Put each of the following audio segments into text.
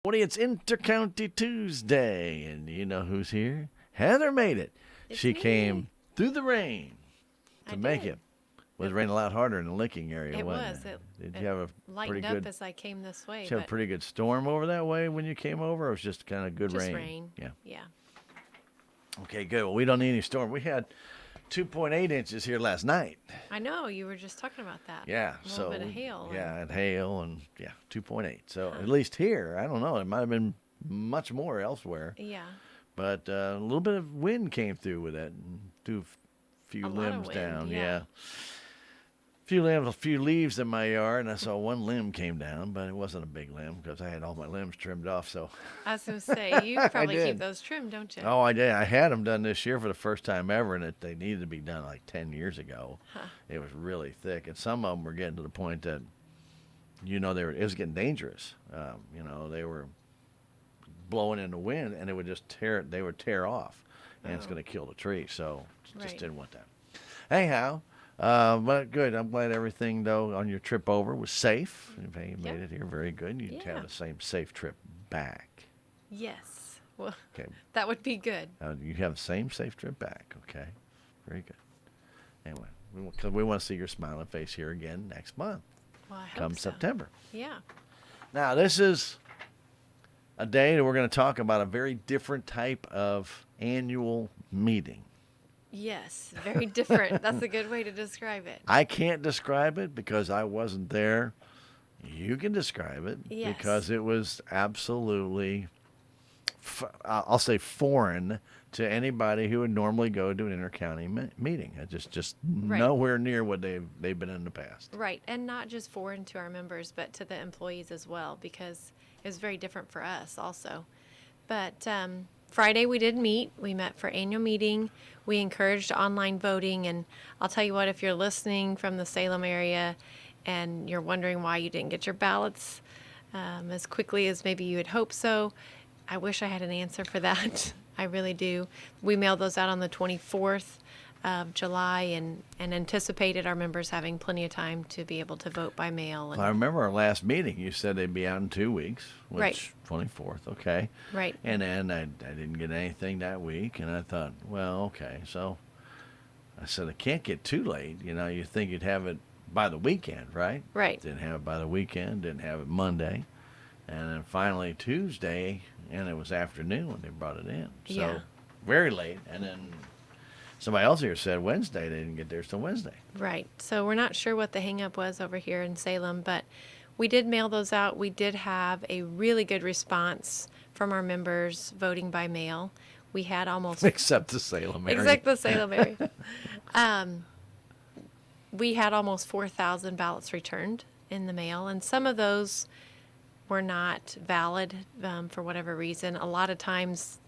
Woody, it's Intercounty Tuesday, and you know who's here? Heather made it. She came through the rain to make it. Was raining a lot harder in the Licking area, It wasn't was. it? Did you have a pretty Lightened good? up as I came this way. Did you have a pretty good storm over that way when you came over, or it was just kind of good just rain? rain. Yeah. Yeah. Okay, good. Well, we don't need any storm. We had 2.8 inches here last night. I know. You were just talking about that. Yeah. A little bit of hail. Yeah, and hail, and 2.8. So at least here, I don't know. It might have been much more elsewhere. Yeah. But a little bit of wind came through with it, and threw a few limbs down. Yeah. A few leaves in my yard, and I saw one limb came down, but it wasn't a big limb because I had all my limbs trimmed off. So I was going to say, you probably keep those trimmed, don't you? Oh, I did. I had them done this year for the first time ever, and they needed to be done like 10 years ago. Huh. It was really thick, and some of them were getting to the point that, it was getting dangerous. They were blowing in the wind, and it would just they would tear off, and it's going to kill the tree. So just didn't want that. Anyhow. But good. I'm glad everything, though, on your trip over was safe. You made it here very good. You have the same safe trip back. Yes. Well, okay. That would be good. You have the same safe trip back. Okay. Very good. Anyway, because we want to see your smiling face here again next month. Well, I hope come so. September. Yeah. Now, this is a day that we're going to talk about a very different type of annual meeting. Yes, very different. That's a good way to describe it. I can't describe it because I wasn't there. You can describe it because it was absolutely, I'll say, foreign to anybody who would normally go to an intercounty meeting. It's just nowhere near what they've been in the past. Right, and not just foreign to our members, but to the employees as well, because it was very different for us also. But Friday we did meet. We met for annual meeting. We encouraged online voting, and I'll tell you what, if you're listening from the Salem area and you're wondering why you didn't get your ballots as quickly as maybe you had hoped so, I wish I had an answer for that. I really do. We mailed those out on the 24th of July and anticipated our members having plenty of time to be able to vote by mail. I remember our last meeting. You said they'd be out in 2 weeks, which Right. 24th, okay. Right. And then I didn't get anything that week, and I thought, well, okay. So I said, it can't get too late. You think you'd have it by the weekend, right? Right. Didn't have it by the weekend, didn't have it Monday. And then finally Tuesday, and it was afternoon when they brought it in. So very late. And then somebody else here said Wednesday. They didn't get theirs till Wednesday. Right. So we're not sure what the hang-up was over here in Salem, but we did mail those out. We did have a really good response from our members voting by mail. We had almost... Except the Salem area. Except the Salem area. We had almost 4,000 ballots returned in the mail, and some of those were not valid for whatever reason. A lot of times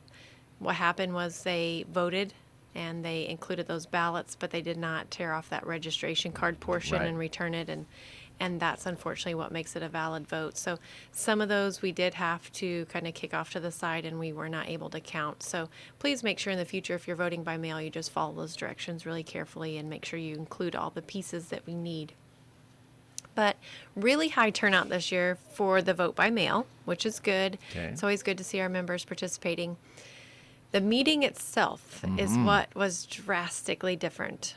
what happened was they voted and they included those ballots, but they did not tear off that registration card portion and return it, and that's unfortunately what makes it a valid vote. So some of those we did have to kind of kick off to the side, and we were not able to count. So please make sure in the future, if you're voting by mail, you just follow those directions really carefully and make sure you include all the pieces that we need. But really high turnout this year for the vote by mail, which is good. Okay. It's always good to see our members participating. The meeting itself is what was drastically different.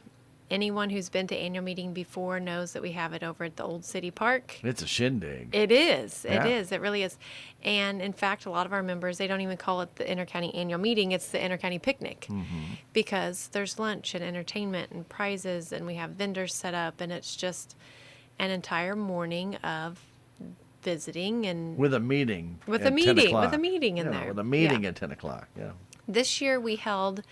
Anyone who's been to annual meeting before knows that we have it over at the Old City Park. It's a shindig. It is. Yeah. It is. It really is. And in fact, a lot of our members, they don't even call it the Intercounty annual meeting. It's the Intercounty picnic because there's lunch and entertainment and prizes, and we have vendors set up, and it's just an entire morning of visiting and with a meeting. with at a 10 meeting o'clock. with a meeting in there. With a meeting at 10 o'clock. Yeah. This year we held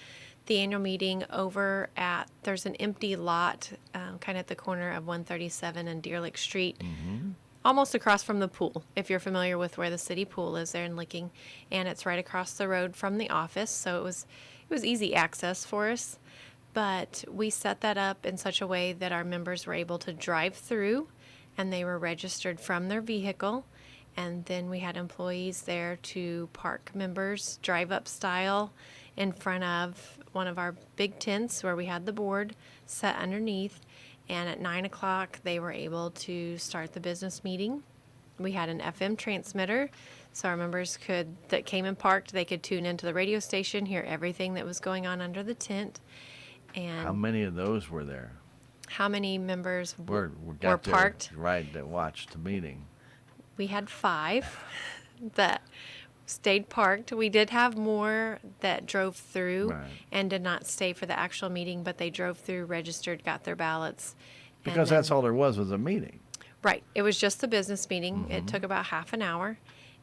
the annual meeting over at, there's an empty lot kind of at the corner of 137 and Deer Lick Street, almost across from the pool, if you're familiar with where the city pool is there in Licking, and it's right across the road from the office, so it was easy access for us. But we set that up in such a way that our members were able to drive through, and they were registered from their vehicle. And then we had employees there to park members drive-up style in front of one of our big tents where we had the board set underneath. And at 9 o'clock, they were able to start the business meeting. We had an FM transmitter So our members that came and parked, they could tune into the radio station, hear everything that was going on under the tent. And How many of those were there? how many members Were were parked? Right, that watched the meeting. We had 5 that stayed parked. We did have more that drove through Right. and did not stay for the actual meeting, but they drove through, registered, got their ballots. and Because that's then- all there was a meeting. Right. It was just the business meeting. It took about half an hour.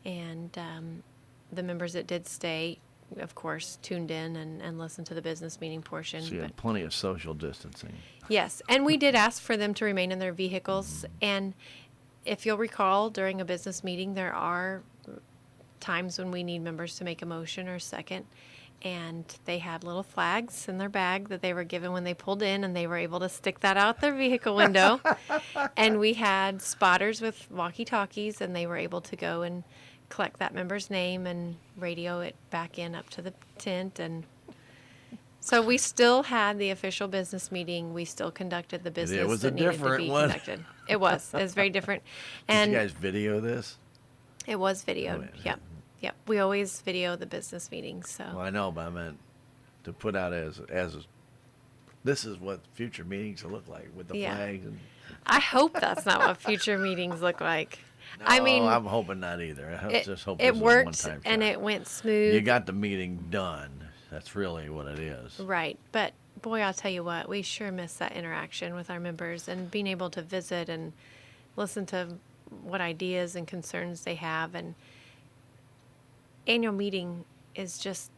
And the members that did stay, of course, tuned in and listened to the business meeting portion. So you had plenty of social distancing. Yes, and we did ask for them to remain in their vehicles. And if you'll recall, during a business meeting, there are times when we need members to make a motion or a second. And they had little flags in their bag that they were given when they pulled in, and they were able to stick that out their vehicle window. And we had spotters with walkie-talkies, and they were able to go and collect that member's name and radio it back in up to the tent. And so we still had the official business meeting. We still conducted the business was that a needed to different be one. conducted. It was. It was very different. Did And you guys video this? it was videoed. Oh, yeah. Yep. Yep. We always video the business meetings. So Well, I know, but I meant to put out as this is what future meetings will look like with the Yeah. flags. And, I hope that's not what future meetings look like. I No, mean, I'm hoping not either. I just hope it this is a worked one-time and shot. it went smooth. You got the meeting done. That's really what it is. Right. But boy, I'll tell you what, we sure miss that interaction with our members and being able to visit and listen to what ideas and concerns they have. And annual meeting is just,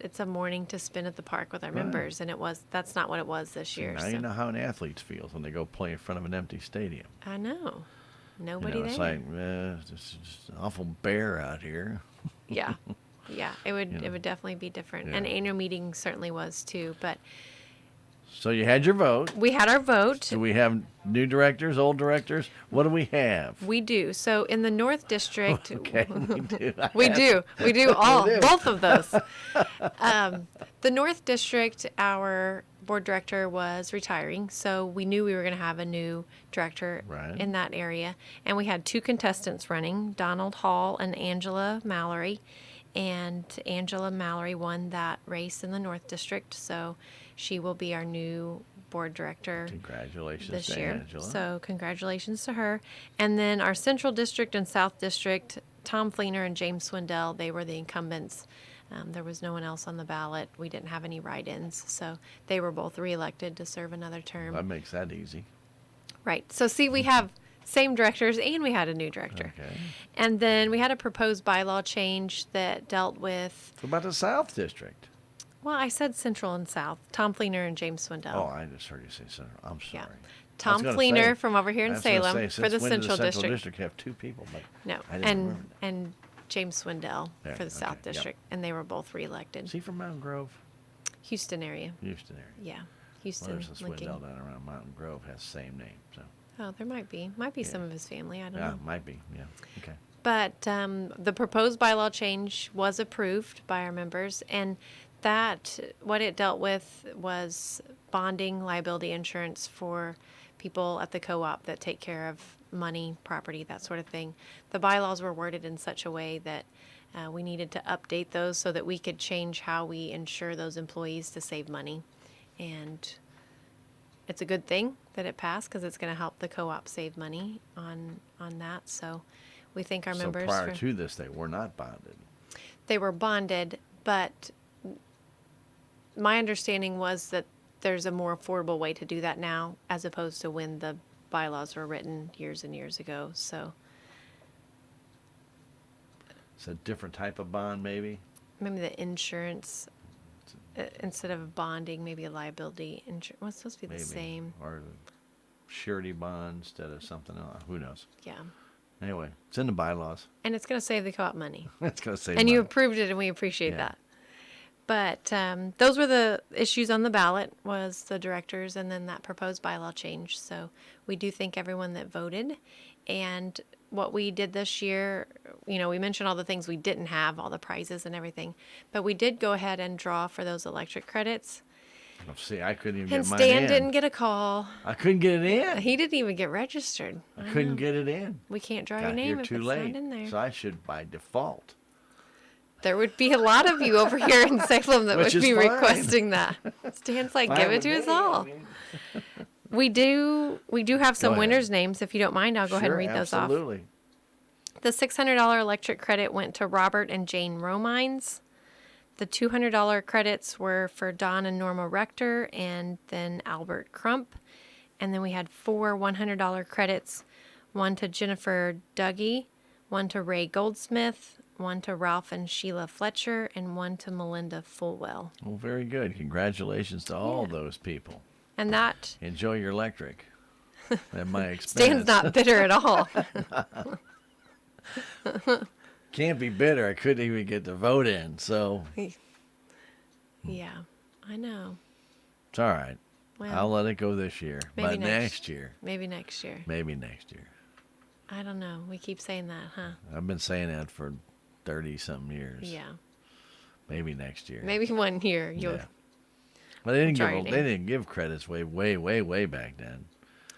it's a morning to spend at the park with our Right. members. And that's not what it was this year. Now So you know how an athlete feels when they go play in front of an empty stadium. I know. Nobody It's there. like, it's just an awful bare out here. Yeah. Yeah. It would You know. it would definitely be different. Yeah. And annual meeting certainly was too. But So you had your vote. we had our vote. Do we have new directors, old directors? What do we have? We do. So in the North District, Okay, we do. we do. We do all, do. both of those. The North District, our board director was retiring, so we knew we were going to have a new director Right. in that area. And we had 2 contestants running, Donald Hall and Angela Mallory. And Angela Mallory won that race in the North District, so she will be our new board director Congratulations this to year. Angela. So congratulations to her. And then our Central District and South District, Tom Fleener and James Swindell, they were the incumbents. There was no one else on the ballot. We didn't have any write-ins, so they were both reelected to serve another term. That makes that easy. Right. So see, we have same directors and we had a new director. Okay. And then we had a proposed bylaw change that dealt with, What about the South District? well, I said Central and South, Tom Fleener and James Swindell. Oh, I just heard you say Central. I'm sorry. Yeah. I was Tom gonna Fleener say- from over here I in was gonna Salem say, for the since when did Central District. District have 2 people, but No, I didn't remember and James Swindell Yeah, for the South okay, yep. District, and they were both reelected. Is he from Mountain Grove? Houston area, Houston area. yeah, Well, Houston, there's a Lincoln. Swindell down around Mountain Grove has the same name. So Oh, there might be some of his family. I don't yeah, know. might be. Yeah. Okay. But the proposed bylaw change was approved by our members, and that what it dealt with was bonding, liability insurance for people at the co-op that take care of money, property, that sort of thing. The bylaws were worded in such a way that we needed to update those so that we could change how we insure those employees to save money. And it's a good thing that it passed because it's going to help the co-op save money on that. So we thank our So members. prior for, to this, they were not bonded. they were bonded, but my understanding was that there's a more affordable way to do that now as opposed to when the bylaws were written years and years ago. So It's a different type of bond, maybe. maybe the insurance, instead of bonding, maybe a liability insurance. Well, it's supposed to be Maybe. the same. Or surety bond instead of something else. Who knows? Yeah. Anyway, it's in the bylaws. And it's going to save the co-op money. It's going to say. And you approved it, and we appreciate Yeah. that. But those were the issues on the ballot, was the directors and then that proposed bylaw change. So we do thank everyone that voted. And what we did this year, we mentioned all the things we didn't have, all the prizes and everything. But we did go ahead and draw for those electric credits. See, I couldn't even And get mine Stan in. didn't get a call. I couldn't get it in. He didn't even get registered. I couldn't know. get it in. We can't draw Got your name here if too it's late. not in there. So I should, by default. There would be a lot of you over here in Salem that Which would is be fine. requesting that. Stan's like, Fine give it with to us me. all. I mean, We do have some ahead. winners' names. If you don't mind, I'll go ahead and sure, read those off. absolutely. The $600 electric credit went to Robert and Jane Romines. The $200 credits were for Don and Norma Rector and then Albert Crump. And then we had 4 $100 credits, one to Jennifer Dougie, one to Ray Goldsmith, one to Ralph and Sheila Fletcher, and one to Melinda Fulwell. Well, very good. Congratulations to all Yeah. those people. And that Enjoy your electric at my expense. Stan's not bitter at all. Can't be bitter. I couldn't even get the vote in, so Yeah, I know. it's all right. Well, I'll let it go this year. maybe But next- next year, maybe next year. maybe next year. I don't know. We keep saying that, huh? I've been saying that for 30-something years. Yeah. Maybe next year. Maybe one year you'll. Yeah. But they didn't Try give your they name. didn't give credits way back then.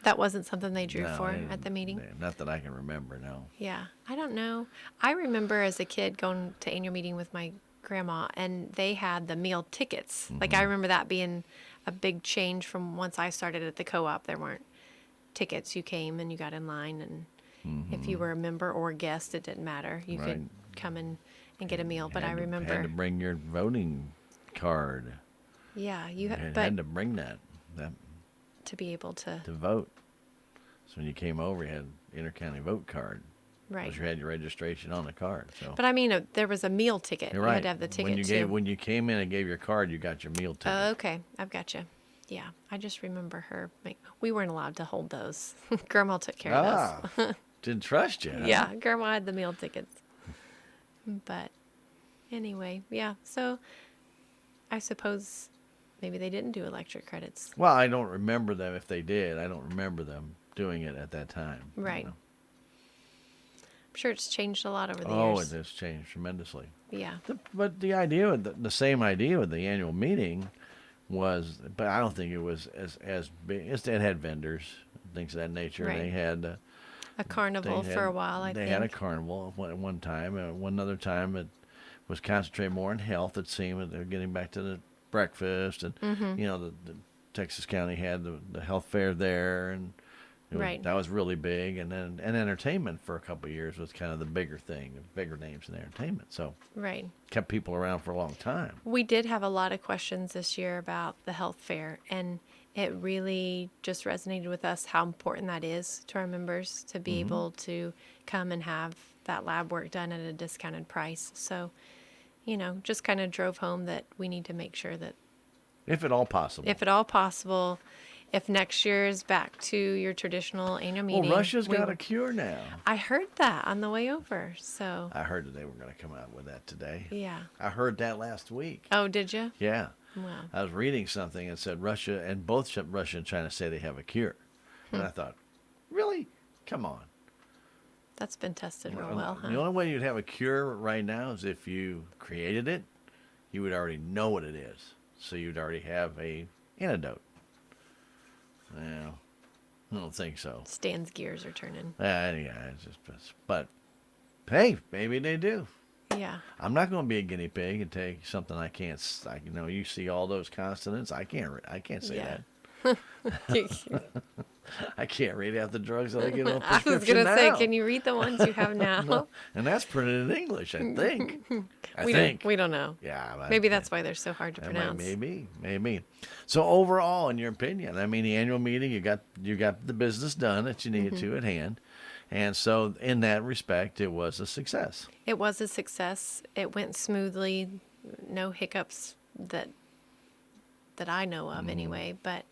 That wasn't something they drew No, for they at the didn't. meeting. Not that I can remember. No. Yeah, I don't know. I remember as a kid going to annual meeting with my grandma, and they had the meal tickets. Like I remember that being a big change from once I started at the co-op. There weren't tickets. You came and you got in line, and if you were a member or a guest, it didn't matter. You Right. could come in and get a meal. But I Had remember, to bring your voting card. yeah, you You had, had but to bring that to be able to, to vote. So when you came over, you had an Intercounty vote card. right. Because you had your registration on the card. So But I mean, there was a meal ticket. you're You right. had to have the ticket when you too. when you came in and gave your card, you got your meal ticket. Oh, okay. I've got you. Yeah, I just remember her. We weren't allowed to hold those. Grandma took care of those. Didn't trust you. Huh? Yeah, Grandma had the meal tickets. But anyway, yeah. So I suppose maybe they didn't do electric credits. Well, I don't remember them. If they did, I don't remember them doing it at that time. you Right. know. I'm sure it's changed a lot over the Oh, years. it has changed tremendously. Yeah. But the idea, the same idea with the annual meeting was, but I don't think it was as big. It had vendors, things of that nature. Right. They had A carnival they for had- a while, I they think. had a carnival at one time. One other time it was concentrated more on health. It seemed they're getting back to the breakfast, and Mm-hmm. you know the Texas County had the health fair there, and Right. that was really big. And then entertainment for a couple of years was kind of the bigger thing, the bigger names in entertainment. So Right. kept people around for a long time. We did have a lot of questions this year about the health fair, and it really just resonated with us how important that is to our members to be able to come and have that lab work done at a discounted price. So, just kind of drove home that we need to make sure that, If at all possible. if at all possible, if next year is back to your traditional annual meeting. Well, Russia's we got will- a cure now. I heard that on the way over. So, I heard that they were going to come out with that today. yeah. I heard that last week. Oh, did you? Yeah. Wow. I was reading something and said Russia, and both Russia and China say they have a cure. And I thought, really? Come on. That's been tested real well, huh? The only way you'd have a cure right now is if you created it, you would already know what it is. So you'd already have a antidote. Well, I don't think so. Stan's gears are turning. Yeah, it's just, but hey, maybe they do. Yeah. I'm not going to be a guinea pig and take something I can't. You see all those consonants. I can't say Yeah. that. I can't read out the drugs that I get on I was prescription going to say, now. can you read the ones you have now? And that's printed in English, I think. We don't know. Yeah. Maybe that's why they're so hard to that pronounce. Maybe. So overall, in your opinion, I mean, the annual meeting, you got the business done that you needed Mm-hmm. to at hand, and so in that respect, it was a success. It was a success. It went smoothly. No hiccups that I know of anyway, but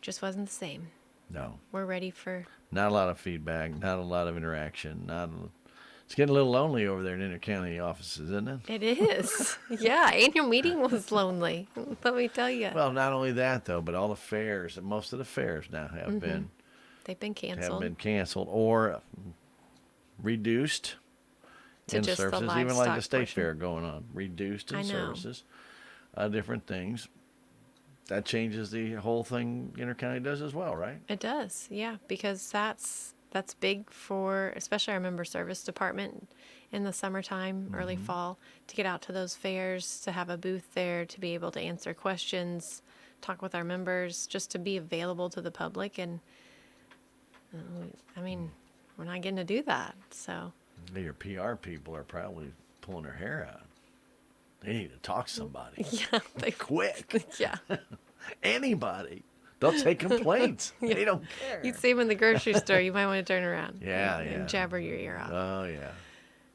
just wasn't the same. No, We're ready for not a lot of feedback, not a lot of interaction. It's getting a little lonely over there in Intercounty offices, isn't it? it is. Yeah, annual meeting was lonely. Let me tell you. Well, not only that though, but all the fairs, most of the fairs now have been They've been canceled. canceled or reduced To in just the services, even like the livestock state portion. fair going on, reduced in I know. services, different things. that changes the whole thing Intercounty does as well, right? It does, yeah, because that's big for especially our member service department in the summertime, early fall, to get out to those fairs, to have a booth there, to be able to answer questions, talk with our members, just to be available to the public. And I mean, we're not getting to do that, so. Your PR people are probably pulling their hair out. They need to talk to somebody. Yeah, Quick. yeah. Anybody. They'll take complaints. They don't care. You see them in the grocery store, you might want to turn around. Yeah, and yeah. jabber your ear off. Oh, yeah.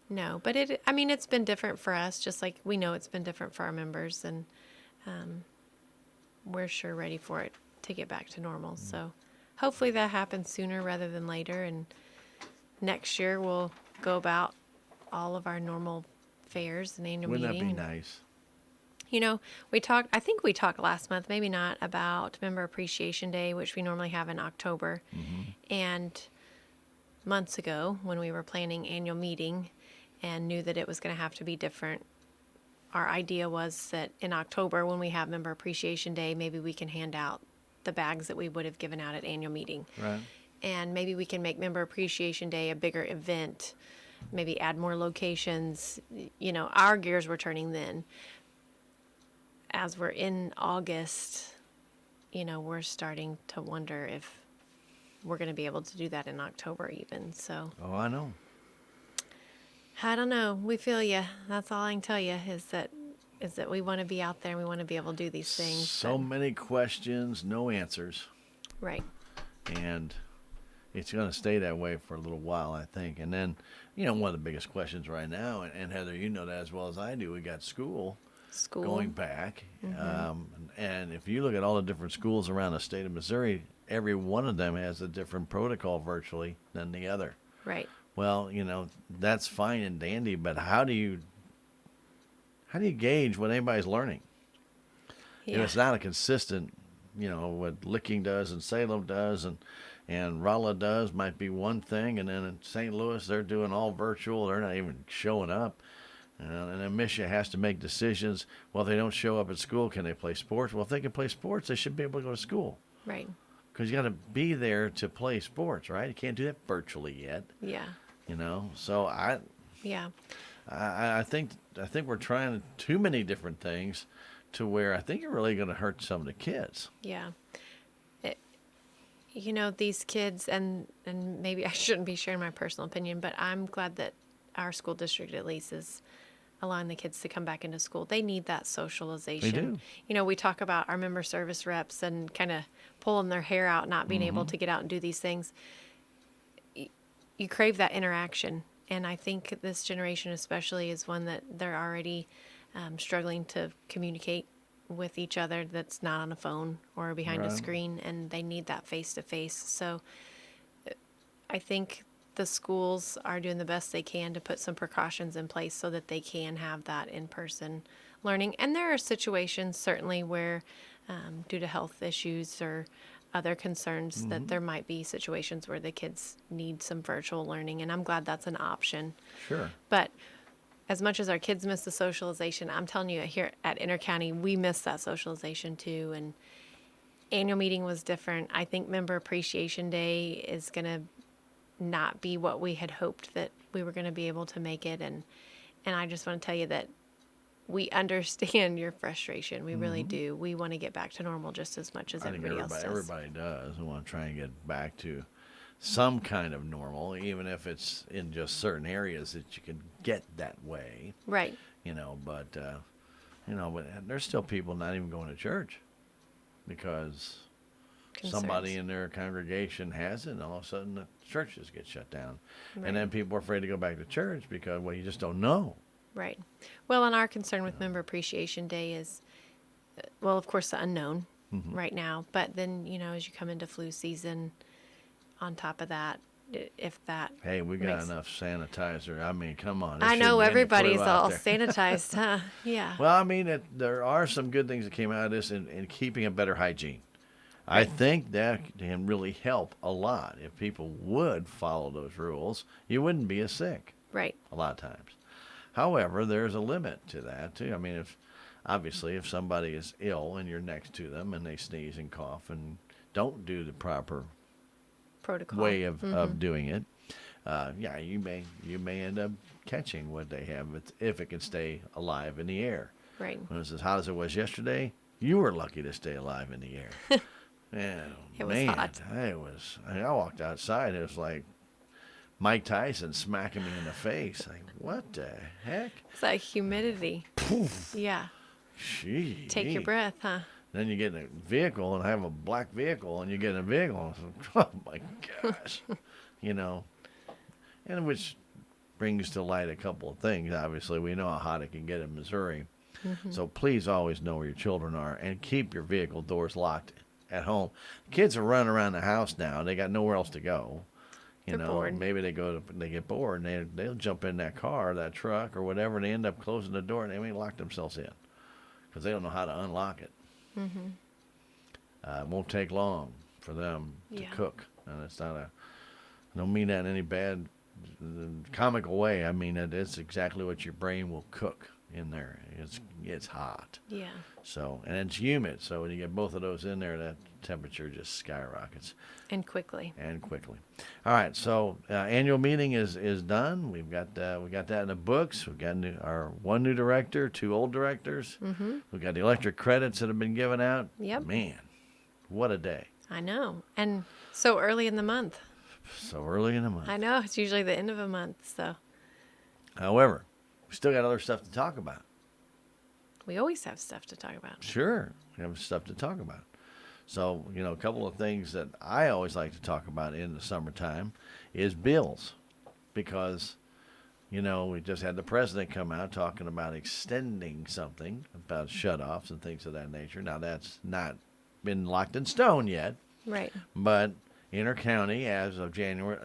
No, but it's been different for us, just like we know it's been different for our members, and we're sure ready for it to get back to normal. So hopefully that happens sooner rather than later, and next year we'll go about all of our normal fairs and annual Wouldn't meeting. that be nice? You know, I think we talked last month, maybe not, about Member Appreciation Day, which we normally have in October. And months ago, when we were planning annual meeting and knew that it was going to have to be different, our idea was that in October, when we have Member Appreciation Day, maybe we can hand out the bags that we would have given out at annual meeting. Right. And maybe we can make Member Appreciation Day a bigger event, maybe add more locations. You know, our gears were turning then. As we're in August, you know, we're starting to wonder if we're going to be able to do that in October even. So Oh, I know. I don't know. We feel you. That's all I can tell you is that we want to be out there and we want to be able to do these things. So many questions, no answers. Right. And it's going to stay that way for a little while, I think. And then, you know, one of the biggest questions right now, and Heather, you know that as well as I do, we got school going back. And if you look at all the different schools around the state of Missouri, every one of them has a different protocol virtually than the other. Right. Well, you know, that's fine and dandy, but how do you gauge what anybody's learning? Yeah. If it's not a consistent, you know, what Licking does and Salem does and Rolla does might be one thing, and then in St. Louis they're doing all virtual, they're not even showing up. And then Misha has to make decisions. Well, if they don't show up at school, can they play sports? Well, if they can play sports, they should be able to go to school. Right. Because you got to be there to play sports, right? You can't do that virtually yet. Yeah. You know, so I think we're trying too many different things to where I think you're really going to hurt some of the kids. Yeah. You know, these kids, and maybe I shouldn't be sharing my personal opinion, but I'm glad that our school district at least is allowing the kids to come back into school. They need that socialization. They do. You know, we talk about our member service reps and kind of pulling their hair out, not being able to get out and do these things. You crave that interaction. And I think this generation especially is one that they're already struggling to communicate with each other that's not on a phone or behind a screen, and they need that face-to-face. So I think the schools are doing the best they can to put some precautions in place so that they can have that in-person learning. And there are situations certainly where due to health issues or other concerns that there might be situations where the kids need some virtual learning, and I'm glad that's an option. Sure. But as much as our kids miss the socialization, I'm telling you, here at Intercounty, we miss that socialization too. And annual meeting was different. I think Member Appreciation Day is going to not be what we had hoped that we were going to be able to make it. And I just want to tell you that we understand your frustration. We really do. We want to get back to normal just as much as everybody else does. Everybody does. We want to try and get back to some kind of normal, even if it's in just certain areas that you can get that way. Right. You know, but there's still people not even going to church because somebody in their congregation has it, and all of a sudden the churches get shut down. Right. And then people are afraid to go back to church because, well, you just don't know. Right. Well, and our concern with Member Appreciation Day is, well, of course, the unknown right now. But then, you know, as you come into flu season, on top of that, if that. Hey, we got enough sanitizer. I mean, come on. I know everybody's all sanitized, huh? Yeah. Well, I mean, there are some good things that came out of this in keeping a better hygiene. I think that can really help a lot. If people would follow those rules, you wouldn't be as sick. Right. A lot of times. However, there's a limit to that too. I mean, if obviously, if somebody is ill and you're next to them and they sneeze and cough and don't do the proper Protocol. way of doing it, yeah, you may end up catching what they have if it can stay alive in the air. Right. When it's as hot as it was yesterday, you were lucky to stay alive in the air. Yeah, It was man, hot. I walked outside. It was like Mike Tyson smacking me in the face. Like, what the heck? It's that humidity. Poof. Yeah. Gee. Take your breath, huh? Then you get in a vehicle and have a black vehicle, and you get in a vehicle, and it's like, oh my gosh, you know. And which brings to light a couple of things. Obviously, we know how hot it can get in Missouri. So please always know where your children are and keep your vehicle doors locked at home. Kids are running around the house now. They got nowhere else to go. You They're know, bored. maybe they get bored and they'll jump in that car, that truck, or whatever, and they end up closing the door and they may lock themselves in because they don't know how to unlock it. It won't take long for them to Yeah. cook, and it's not a. I don't mean that in any bad, comical way. I mean it's exactly what your brain will cook in there. It's hot. Yeah. So, and it's humid. So when you get both of those in there, that temperature just skyrockets And quickly. and quickly. All right. So annual meeting is done. We got that in the books. We've got our one new director, 2 old directors. We've got the electric credits that have been given out. Yep. Man, what a day. I know. And so early in the month. So early in the month. I know. It's usually the end of a month. So However, we still got other stuff to talk about. we always have stuff to talk about. Sure, we have stuff to talk about. So, a couple of things that I always like to talk about in the summertime is bills. Because, we just had the president come out talking about extending something about shutoffs and things of that nature. Now, that's not been locked in stone yet, Right. but Intercounty, as of January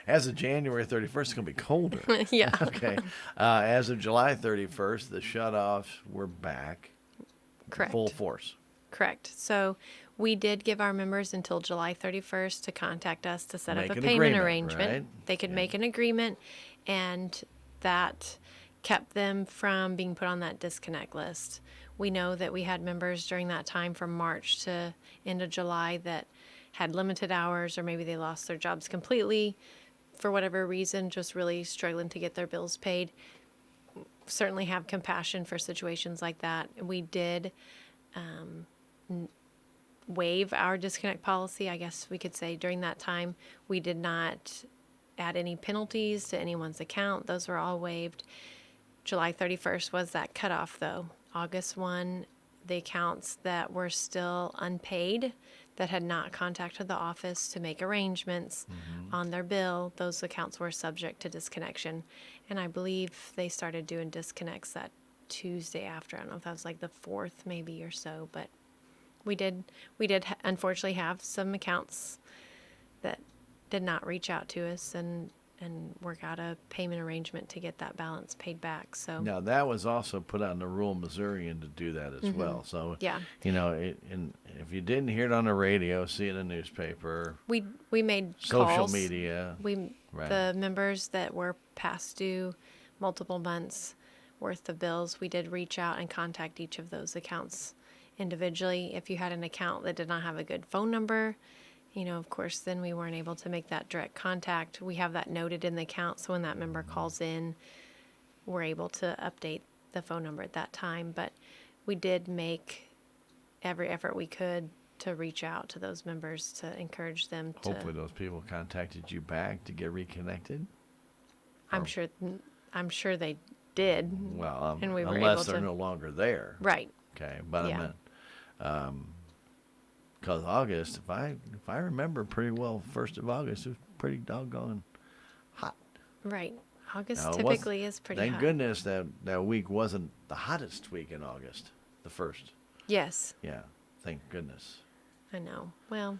as of January 31st, it's going to be colder. Yeah. Okay. As of July 31st, the shutoffs were back Correct. full force. Correct. So we did give our members until July 31st to contact us to set Make up a an payment agreement, arrangement. right? They could Yeah. make an agreement, and that kept them from being put on that disconnect list. We know that we had members during that time from March to end of July that had limited hours, or maybe they lost their jobs completely for whatever reason, just really struggling to get their bills paid. Certainly have compassion for situations like that. We did waive our disconnect policy, I guess we could say, during that time. We did not add any penalties to anyone's account. Those were all waived. July 31st was that cutoff, though. August 1, the accounts that were still unpaid, that had not contacted the office to make arrangements on their bill, those accounts were subject to disconnection. And I believe they started doing disconnects that Tuesday after. I don't know if that was like the 4th maybe or so, but we did unfortunately have some accounts that did not reach out to us and work out a payment arrangement to get that balance paid back. So Now, that was also put on the rural Missourian to do that as well. So, yeah. and if you didn't hear it on the radio, see it in the newspaper, we made social calls. media. Right. The members that were past due multiple months worth of bills, we did reach out and contact each of those accounts individually. If you had an account that did not have a good phone number, of course, then we weren't able to make that direct contact. We have that noted in the account, so when that member calls in, we're able to update the phone number at that time. But we did make every effort we could to reach out to those members to encourage them to. Hopefully those people contacted you back to get reconnected. I'm sure they did. Well, and we were unless able they're to. no longer there. Right. Okay, but Yeah. I meant, because August, if I remember pretty well, 1st of August, it was pretty doggone hot. Right. August Now, it typically is pretty Thank hot. goodness that week wasn't the hottest week in August, the 1st. Yes, Yeah, thank goodness. I know. Well,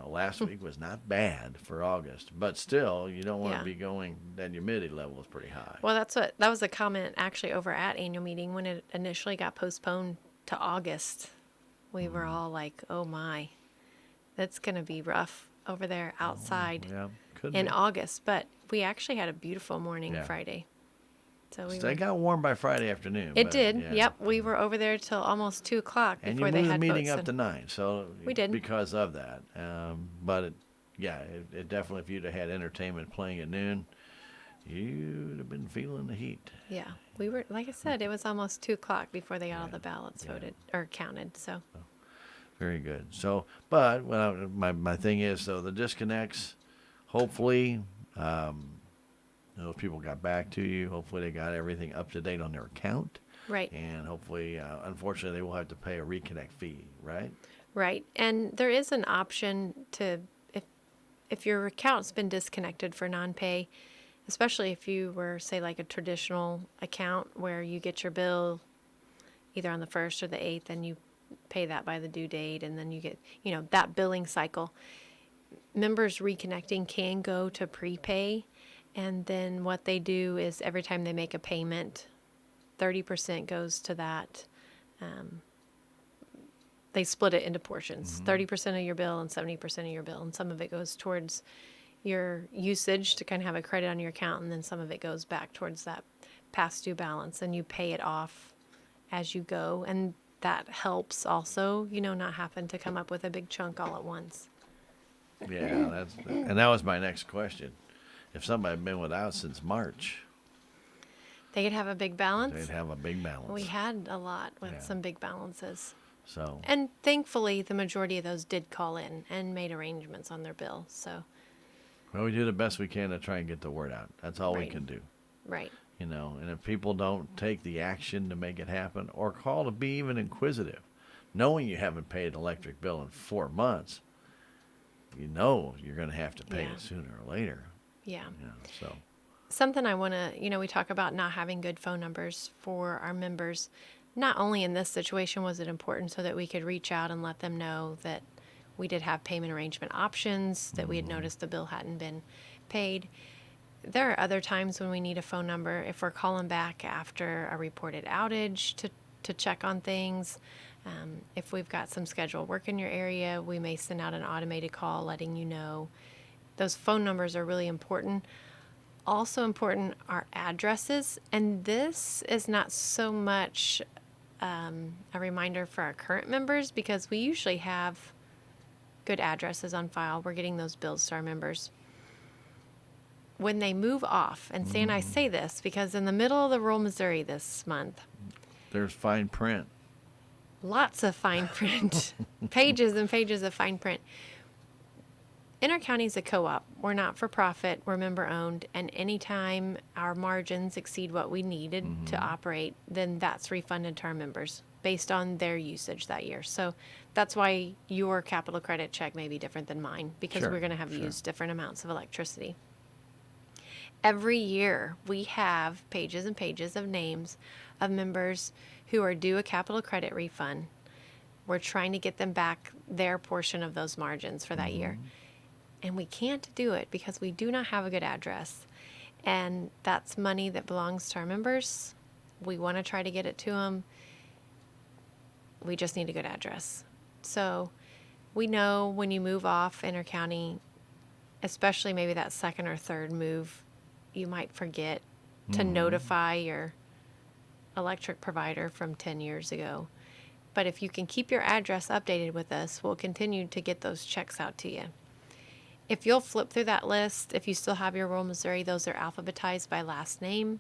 Last week was not bad for August, but still, you don't want Yeah. to be going, that humidity level is pretty high. that was a comment actually over at annual meeting when it initially got postponed to August. We were all like, "Oh my, that's going to be rough over there outside Yeah, could in be. August." But we actually had a beautiful morning Yeah. Friday. So we So it got warm by Friday afternoon. It but, did. yeah. Yep. We were over there till almost 2 o'clock And before you they moved the had meeting boats up to 9, so We did. because of that. But it definitely, if you'd have had entertainment playing at noon, you'd have been feeling the heat. Yeah. We were, like I said, it was almost 2 o'clock before they got all Yeah, the ballots yeah. voted or counted. So Very good. So, but my thing is, so the disconnects, hopefully, those people got back to you. Hopefully, they got everything up to date on their account. right. And hopefully, unfortunately, they will have to pay a reconnect fee, right? Right. And there is an option to, if your account's been disconnected for non-pay, especially if you were, say, like a traditional account where you get your bill either on the 1st or the 8th and you pay that by the due date and then you get, that billing cycle. Members reconnecting can go to prepay. And then what they do is every time they make a payment, 30% goes to that. They split it into portions, 30% of your bill and 70% of your bill. And some of it goes towards your usage to kind of have a credit on your account. And then some of it goes back towards that past due balance. And you pay it off as you go. And that helps also, not having to come up with a big chunk all at once. Yeah, and that was my next question. If somebody had been without since March, They could have a big balance. they'd have a big balance. We had a lot with Yeah. some big balances. So, And thankfully, the majority of those did call in and made arrangements on their bill. So, well, we do the best we can to try and get the word out. That's all we Right. can do. right. And if people don't take the action to make it happen or call to be even inquisitive, knowing you haven't paid an electric bill in 4 months, you're going to have to pay Yeah. it sooner or later. Yeah. So, Something I want to, we talk about not having good phone numbers for our members. Not only in this situation was it important so that we could reach out and let them know that we did have payment arrangement options, that we had noticed the bill hadn't been paid. There are other times when we need a phone number if we're calling back after a reported outage to check on things. If we've got some scheduled work in your area, we may send out an automated call letting you know. Those phone numbers are really important. Also important are addresses, and this is not so much a reminder for our current members because we usually have good addresses on file. We're getting those bills to our members. When they move off, and I say this because in the middle of the rural Missouri this month, there's fine print. lots of fine print, pages and pages of fine print. Intercounty is a co-op. We're not for profit. We're member owned. And anytime our margins exceed what we needed to operate, then that's refunded to our members based on their usage that year. So that's why your capital credit check may be different than mine because Sure, we're going to have sure. used different amounts of electricity. Every year we have pages and pages of names of members who are due a capital credit refund. We're trying to get them back their portion of those margins for that year. And we can't do it because we do not have a good address. And that's money that belongs to our members. We want to try to get it to them. We just need a good address. So we know when you move off Intercounty, especially maybe that second or third move, you might forget to notify your electric provider from 10 years ago. But if you can keep your address updated with us, we'll continue to get those checks out to you. If you'll flip through that list, if you still have your rural Missouri, those are alphabetized by last name.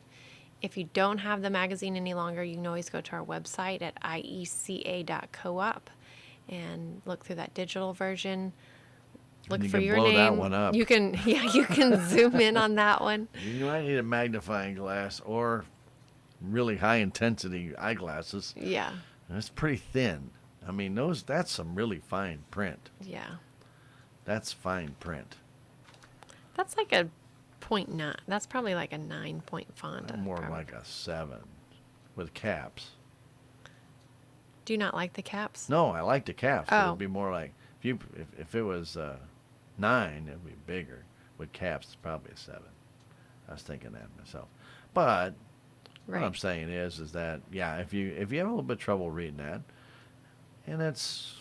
If you don't have the magazine any longer, you can always go to our website at ieca.coop and look through that digital version. Look You for can your blow name. that one up. You can zoom in on that one. You might need a magnifying glass or really high intensity eyeglasses. Yeah. And it's pretty thin. I mean, that's some really fine print. Yeah. That's fine print. That's like a 0.9. That's probably like a 9-point font. More probably. like a 7 with caps. Do you not like the caps? No, I like the caps. It Oh. would be more like if it was 9, it'd be bigger. With caps, it's probably a 7. I was thinking that myself. But Right. what I'm saying is that if you have a little bit of trouble reading that, and it's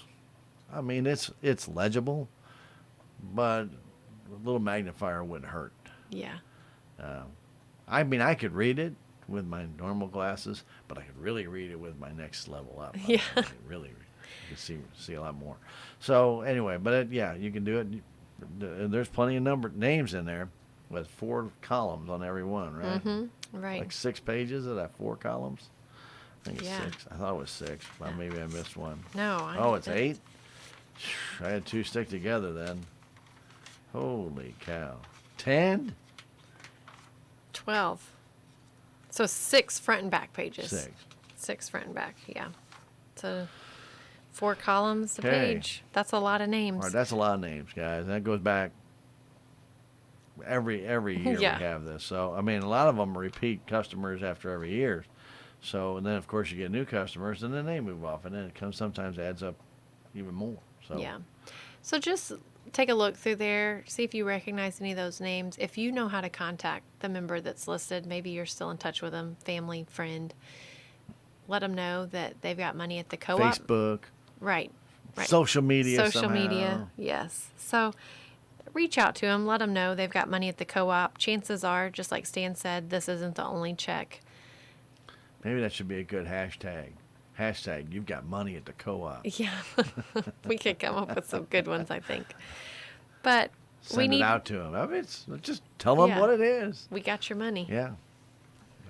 legible, but a little magnifier wouldn't hurt. Yeah. I mean, I could read it, with my normal glasses, but I could really read it with my next level up. Yeah. Really, you can see a lot more. So anyway, but yeah, you can do it. There's plenty of names in there with 4 columns on every one, right? Right. Like 6 pages of that 4 columns. I think it's Yeah. 6. I thought it was 6. Well, maybe I missed one. No. Oh, it's 8? I had 2 stick together then. Holy cow. 10? 12. So 6 front and back pages. 6. 6 front and back, yeah. So 4 columns a Okay. page. That's a lot of names. All right, that's a lot of names, guys. That goes back every year Yeah. we have this. So, I mean, a lot of them repeat customers after every year. So, and then, of course, you get new customers, and then they move off, and then it sometimes adds up even more. So, Yeah. So just take a look through there, see if you recognize any of those names. If you know how to contact the member that's listed, maybe you're still in touch with them, family, friend, let them know that they've got money at the co-op. Facebook, Right. social media, Social media, somehow. yes. So reach out to them, let them know they've got money at the co-op. Chances are, just like Stan said, this isn't the only check. Maybe that should be a good hashtag. Hashtag, you've got money at the co-op. Yeah. We could come up with some good ones, I think. But we Send need it out to them. I mean, just tell them Yeah. what it is. we got your money. Yeah.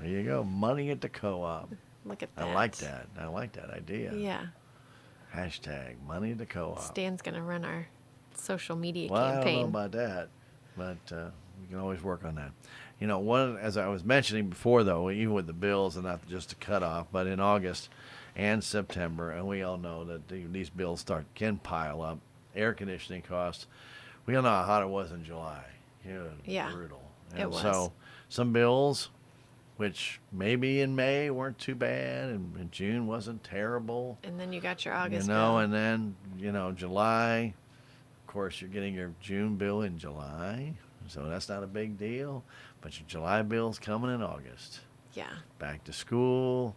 There you go. Money at the co-op. Look at that. I like that. I like that idea. Yeah. Hashtag money at the co-op. Stan's going to run our social media Well, I don't campaign. know about that, but we can always work on that. You know, as I was mentioning before, though, even with the bills and not just a cutoff, but in August and September, and we all know that these bills can pile up. Air conditioning costs. We all know how hot it was in July. It was Yeah, brutal. it was. So some bills, which maybe in May weren't too bad, and in June wasn't terrible. And then you got your August You know, bill. and then, July, of course, you're getting your June bill in July, so that's not a big deal. But your July bill's coming in August. Yeah. Back to school,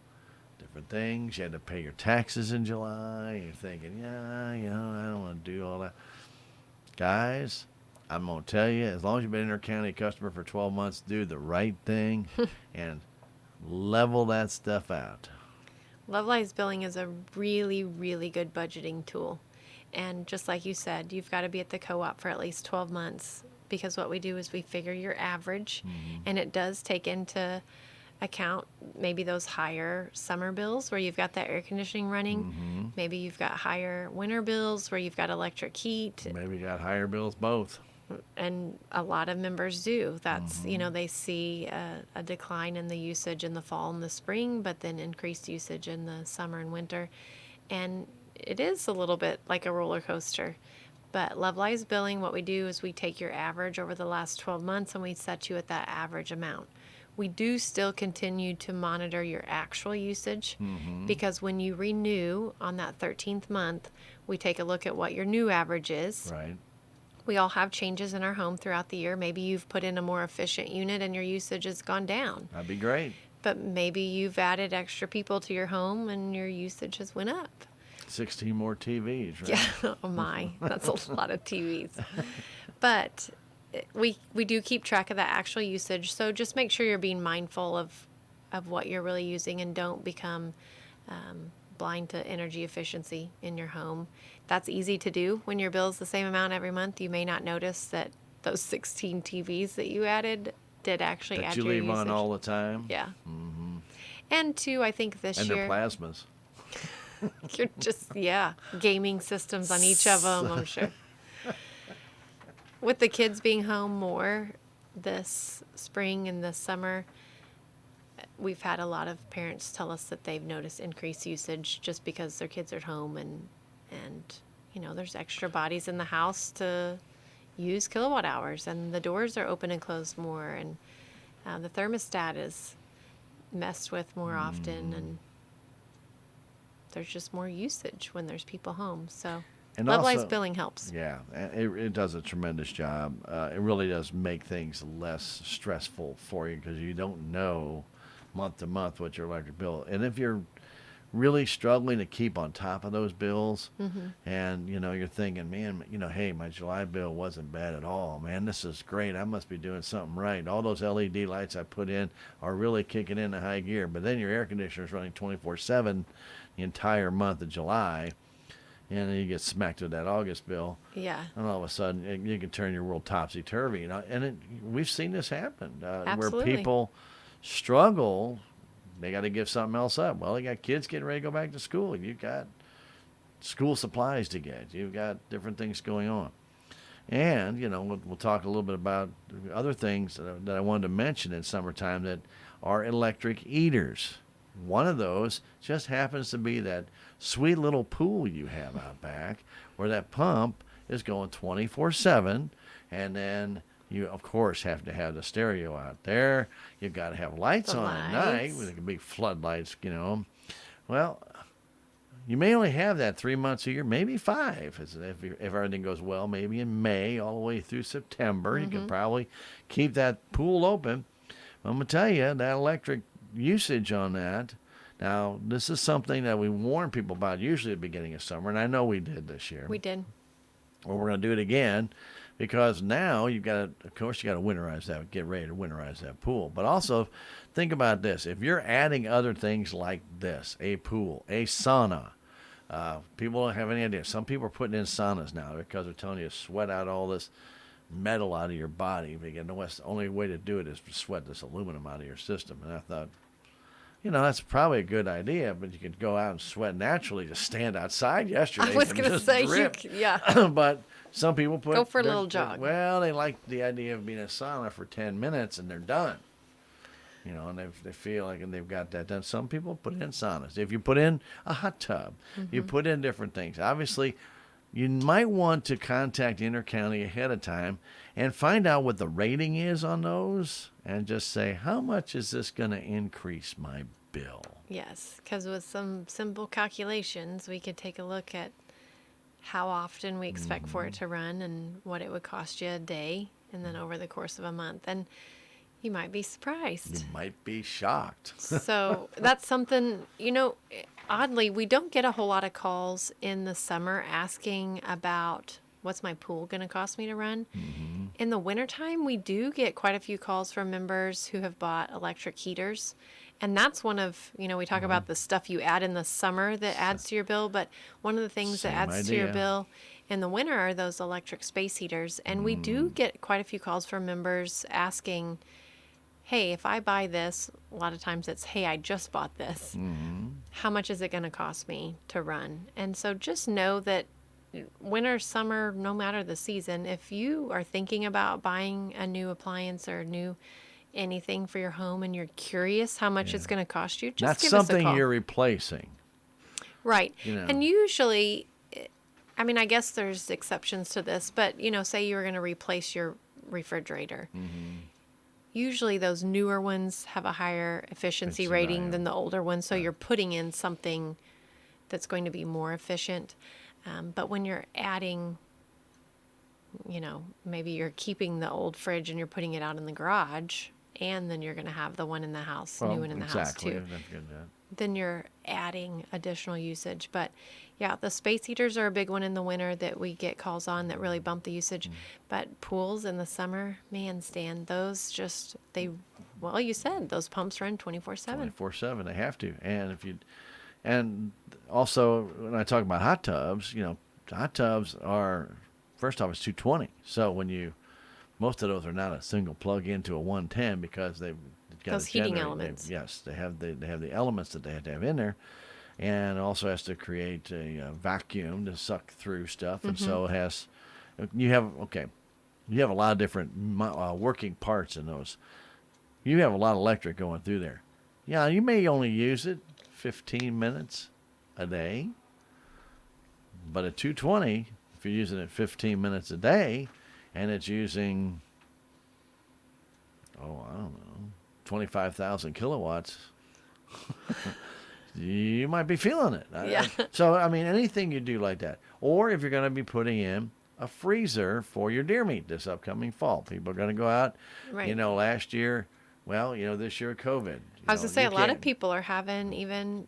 different things. You had to pay your taxes in July. You're thinking, yeah, I don't want to do all that. Guys, I'm going to tell you, as long as you've been an Intercounty customer for 12 months, do the right thing and level that stuff out. Lovelies billing is a really, really good budgeting tool. And just like you said, you've got to be at the co-op for at least 12 months, because what we do is we figure your average, and it does take into account maybe those higher summer bills where you've got that air conditioning running. Maybe you've got higher winter bills where you've got electric heat. Maybe got higher bills both. And a lot of members do. That's, they see a decline in the usage in the fall and the spring, but then increased usage in the summer and winter. And it is a little bit like a roller coaster. But Lovelies billing, what we do is we take your average over the last 12 months and we set you at that average amount. We do still continue to monitor your actual usage, because when you renew on that 13th month, we take a look at what your new average is. Right. We all have changes in our home throughout the year. Maybe you've put in a more efficient unit and your usage has gone down. That'd be great. But maybe you've added extra people to your home and your usage has went up. 16 more TVs, right? Yeah, oh my, that's a lot of TVs. But we do keep track of that actual usage. So just make sure you're being mindful of what you're really using, and don't become blind to energy efficiency in your home. That's easy to do when your bill's the same amount every month. You may not notice that those 16 TVs that you added did actually That add you your leave usage. on all the time. Yeah. And two, I think this And year their plasmas. you're just gaming systems on each of them, I'm sure. With the kids being home more this spring and this summer, we've had a lot of parents tell us that they've noticed increased usage just because their kids are at home, and there's extra bodies in the house to use kilowatt hours, and the doors are open and closed more, and the thermostat is messed with more often, and there's just more usage when there's people home. So And Lovelies also- billing helps. Yeah, it does a tremendous job. It really does make things less stressful for you, because you don't know month to month what your electric bill. And if you're really struggling to keep on top of those bills. And, you're thinking, man, hey, my July bill wasn't bad at all. Man, this is great. I must be doing something right. All those LED lights I put in are really kicking into high gear. But then your air conditioner is running 24/7 the entire month of July. And then you get smacked with that August bill. Yeah. And all of a sudden, you can turn your world topsy-turvy. And we've seen this happen where Absolutely. people struggle. They got to give something else up. Well, they got kids getting ready to go back to school. You've got school supplies to get. You've got different things going on. And, we'll talk a little bit about other things that I wanted to mention in summertime that are electric eaters. One of those just happens to be that sweet little pool you have out back where that pump is going 24/7, and then you, of course, have to have the stereo out there. You've got to have lights The on at night lights. with big floodlights, Well, you may only have that 3 months a year, maybe 5, if everything goes well, maybe in May all the way through September. You can probably keep that pool open. I'm going to tell you, that electric usage on that, now, this is something that we warn people about usually at the beginning of summer, and I know we did this year. We did. Well, we're going to do it again because now you got to winterize that, get ready to winterize that pool. But also, think about this. If you're adding other things like this, a pool, a sauna, people don't have any idea. Some people are putting in saunas now because they're telling you to sweat out all this metal out of your body. The only way to do it is to sweat this aluminum out of your system. And I thought, that's probably a good idea, but you could go out and sweat naturally. Just stand outside yesterday. I was going to say, yeah. But some people Go for a little jog. Well, they like the idea of being in a sauna for 10 minutes and they're done. And they feel like they've got that done. Some people put in saunas. If you put in a hot tub, you put in different things. Obviously, you might want to contact Intercounty ahead of time and find out what the rating is on those and just say, how much is this going to increase my bill? Yes, because with some simple calculations, we could take a look at how often we expect for it to run and what it would cost you a day and then over the course of a month. And you might be surprised. You might be shocked. So that's something, oddly, we don't get a whole lot of calls in the summer asking about what's my pool going to cost me to run. In the wintertime, we do get quite a few calls from members who have bought electric heaters. And that's one of, we talk about the stuff you add in the summer that adds to your bill, but one of the things that Same adds to your idea. bill in the winter are those electric space heaters. And we do get quite a few calls from members asking, hey, if I buy this, a lot of times it's, hey, I just bought this. How much is it going to cost me to run? And so just know that winter, summer, no matter the season, if you are thinking about buying a new appliance or new anything for your home and you're curious how much it's going to cost you, just That's give us a something call. you're replacing. Right. You know. And usually, I guess there's exceptions to this, but, say you were going to replace your refrigerator. Usually those newer ones have a higher efficiency rating than the older ones, so you're putting in something that's going to be more efficient. But when you're adding, maybe you're keeping the old fridge and you're putting it out in the garage, and then you're going to have the one in the house, new one in the house too. Then you're adding additional usage. But yeah, the space heaters are a big one in the winter that we get calls on that really bump the usage. But pools in the summer, man, Stan, those just, you said those pumps run 24/7. 24/7, they have to. And also when I talk about hot tubs, hot tubs are, first off, it's 220. So most of those are not a single plug into a 110 because they've got Those a heating generator. elements. Yes, they have the elements that they have to have in there, and it also has to create a vacuum to suck through stuff, and so it has. You have a lot of different working parts in those. You have a lot of electric going through there. Yeah, you may only use it 15 minutes a day, but at 220, if you're using it 15 minutes a day, and it's using, I don't know, 25,000 kilowatts, you might be feeling it. Yeah. So, anything you do like that. Or if you're going to be putting in a freezer for your deer meat this upcoming fall. People are going to go out. Right. Last year, this year COVID. I was going to say, a lot of people are having even,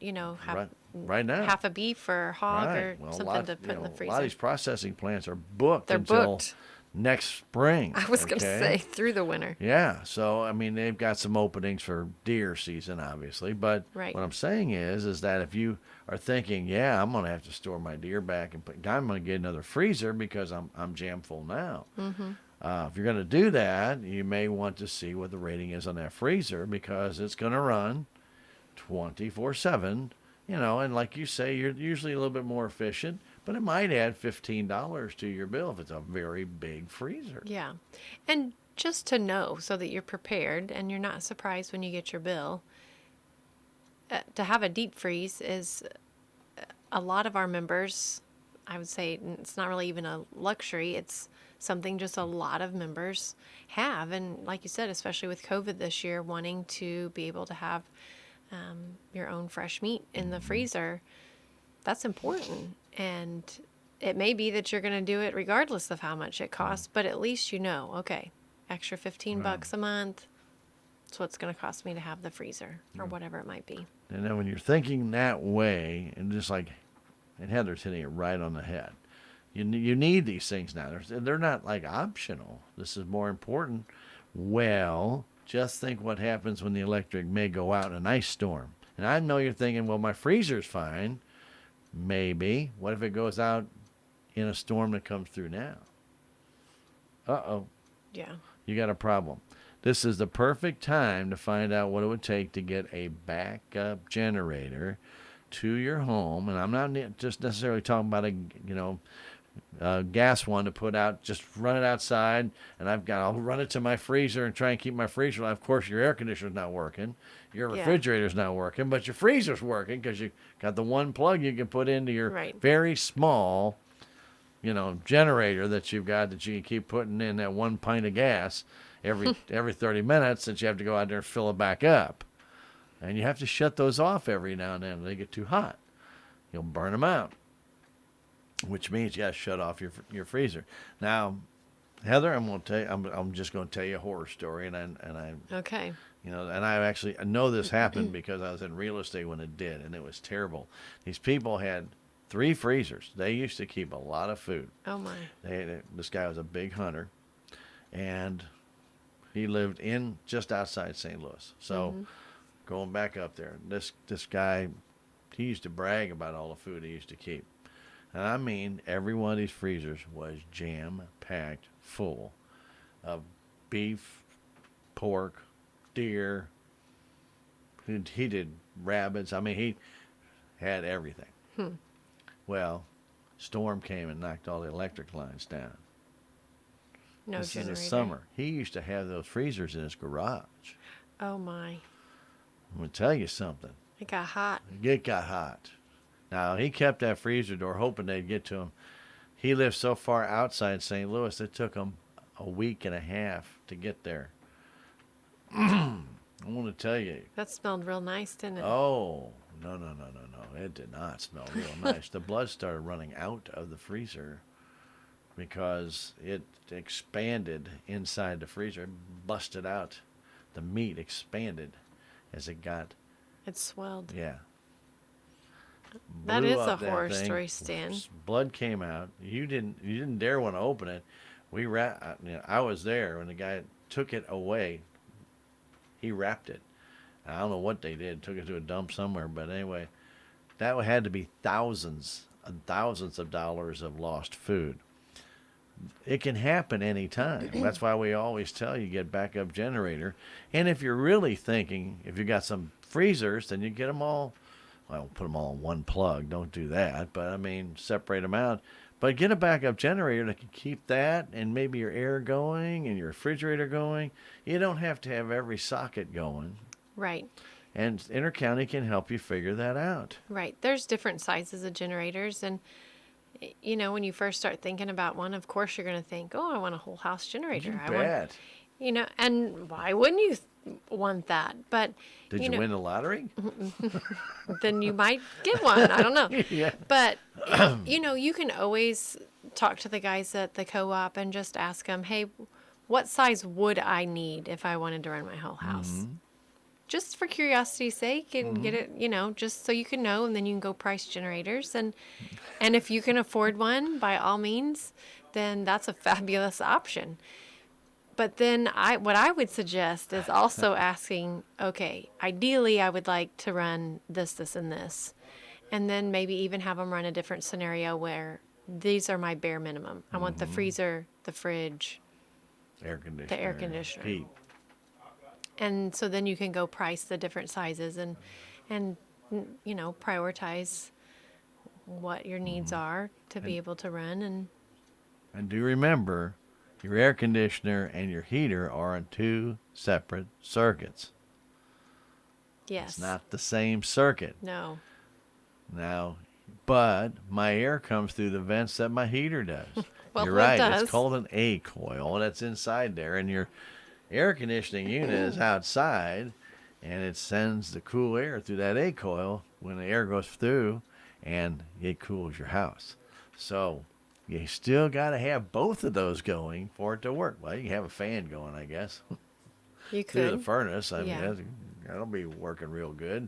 right now. half a beef or hog Right. or Well, something to put in the a freezer. lot of these processing plants are booked They're until booked. next spring. I was going to okay? say through the winter. Yeah, so I mean they've got some openings for deer season, obviously. But Right. what I'm saying is that if you are thinking, yeah, I'm gonna have to store my deer back and I'm gonna get another freezer because I'm jam full now. Mm-hmm. If you're gonna do that, you may want to see what the rating is on that freezer because it's gonna run 24/7. And like you say, you're usually a little bit more efficient, but it might add $15 to your bill if it's a very big freezer. Yeah. And just to know so that you're prepared and you're not surprised when you get your bill, to have a deep freeze is a lot of our members, I would say it's not really even a luxury. It's something just a lot of members have. And like you said, especially with COVID this year, wanting to be able to have your own fresh meat in the freezer, that's important. And it may be that you're going to do it regardless of how much it costs, but at least you know, okay, extra 15 bucks a month. That's what it's going to cost me to have the freezer or whatever it might be. And then when you're thinking that way, and just like, and Heather's hitting it right on the head, you need these things now. They're not like optional. This is more important. Well, just think what happens when the electric may go out in an ice storm. And I know you're thinking, well, my freezer's fine. Maybe. What if it goes out in a storm that comes through now? Uh-oh. Yeah. You got a problem. This is the perfect time to find out what it would take to get a backup generator to your home. And I'm not just necessarily talking about a gas one to put out, just run it outside, and I'll run it to my freezer and try and keep my freezer alive. Of course, your air conditioner's not working, your refrigerator's not working, but your freezer's working because you got the one plug you can put into your very small, generator that you've got that you can keep putting in that 1 pint of gas every 30 minutes that you have to go out there and fill it back up. And you have to shut those off every now and then when they get too hot. You'll burn them out. Which means you got to shut off your freezer. Now, Heather, I'm just going to tell you a horror story, and I Okay. and I know this happened because I was in real estate when it did, and it was terrible. These people had 3 freezers. They used to keep a lot of food. Oh my. This guy was a big hunter, and he lived just outside St. Louis. So going back up there, this guy, he used to brag about all the food he used to keep. And I mean, every one of these freezers was jam-packed full of beef, pork, deer. He did rabbits. I mean, he had everything. Well, storm came and knocked all the electric lines down. No this generator. is the summer. He used to have those freezers in his garage. Oh my. I'm going to tell you something. It got hot. It got hot. Now, he kept that freezer door hoping they'd get to him. He lived so far outside St. Louis, it took him a week and a half to get there. I want to tell you. That smelled real nice, didn't it? Oh, no. It did not smell real nice. The blood started running out of the freezer because it expanded inside the freezer. It busted out. The meat expanded as it got. It swelled. Yeah. That Blew is up a that horror thing. story, Stan. Blood came out. You didn't dare want to open it. I was there when the guy took it away. He wrapped it. I don't know what they did. Took it to a dump somewhere. But anyway, that had to be thousands and thousands of dollars of lost food. It can happen anytime. That's why we always tell you get backup generator. And if you're really thinking, if you got some freezers, then you get them all. Well, put them all in one plug. Don't do that. But, I mean, separate them out. But get a backup generator that can keep that and maybe your air going and your refrigerator going. You don't have to have every socket going. Right. And Intercounty can help you figure that out. Right. There's different sizes of generators. And, when you first start thinking about one, of course, you're going to think, oh, I want a whole house generator. You bet. And why wouldn't you want that? But Did you win the lottery? Then you might get one. I don't know. Yeah. But, you can always talk to the guys at the co-op and just ask them, hey, what size would I need if I wanted to run my whole house? just for curiosity's sake and get it, just so you can know, and then you can go price generators. And if you can afford one, by all means, then that's a fabulous option. But then what I would suggest is also asking, okay, ideally I would like to run this, this, and this. And then maybe even have them run a different scenario where these are my bare minimum. I want the freezer, the fridge, the air conditioner. Heat. And so then you can go price the different sizes and prioritize what your needs are to be able to run. And do remember, your air conditioner and your heater are on 2 separate circuits. Yes. It's not the same circuit. No. Now, but my air comes through the vents that my heater does. Well, You're it right. does. It's called an A coil. That's inside there, and your air conditioning unit is outside, and it sends the cool air through that A coil when the air goes through, and it cools your house. So you still got to have both of those going for it to work. Well, you can have a fan going, I guess, You through the could. furnace. I Yeah. mean, that'll be working real good.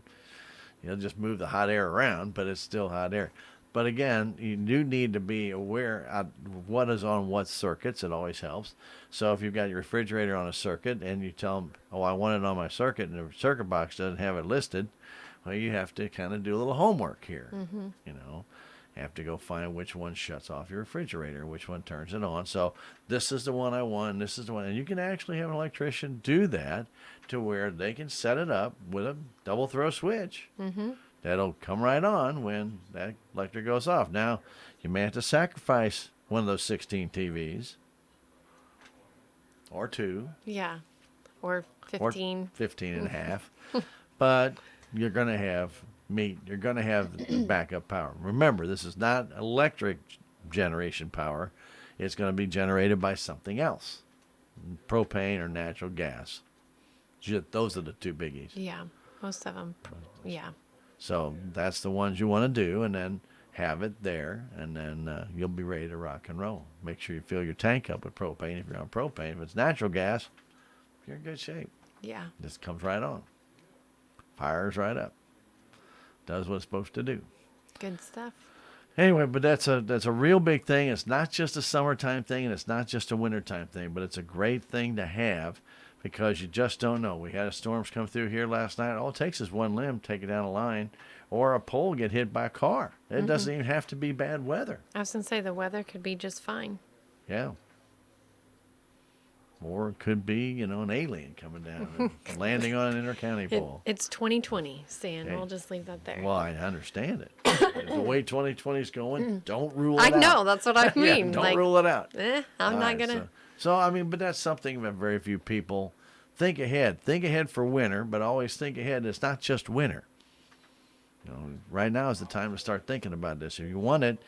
You'll just move the hot air around, but it's still hot air. But again, you do need to be aware of what is on what circuits. It always helps. So if you've got your refrigerator on a circuit and you tell them, oh, I want it on my circuit, and the circuit box doesn't have it listed, well, you have to kind of do a little homework here. Have to go find which one shuts off your refrigerator, which one turns it on. So this is the one I want, this is the one. And you can actually have an electrician do that to where they can set it up with a double throw switch. That'll come right on when that electric goes off. Now, you may have to sacrifice one of those 16 TVs or 2 Yeah. Or or 15. 15 and a half. But you're going to have meat. You're going to have backup power. Remember, this is not electric generation power. It's going to be generated by something else, propane or natural gas. Those are the 2 biggies. Yeah. Most of them. Yeah. So that's the ones you want to do, and then have it there, and then you'll be ready to rock and roll. Make sure you fill your tank up with propane if you're on propane. If it's natural gas, you're in good shape. Yeah. This comes right on. Fires right up. Does what it's supposed to do. Good stuff. Anyway, but that's a real big thing. It's not just a summertime thing, and it's not just a wintertime thing, but it's a great thing to have because you just don't know. We had a storms come through here last night. All it takes is one limb, take it down a line, or a pole get hit by a car. It doesn't even have to be bad weather. I was going to say the weather could be just fine. Yeah. Or it could be, an alien coming down and landing on an Intercounty pole. It's 2020, Stan. Okay. We'll just leave that there. Well, I understand it. The way 2020 is going, don't rule it I out. know. That's what I mean. Yeah, don't rule it out. I'm All not right, going to. So, I mean, but that's something that very few people think ahead. Think ahead for winter, but always think ahead. It's not just winter. Right now is the time to start thinking about this. If you want it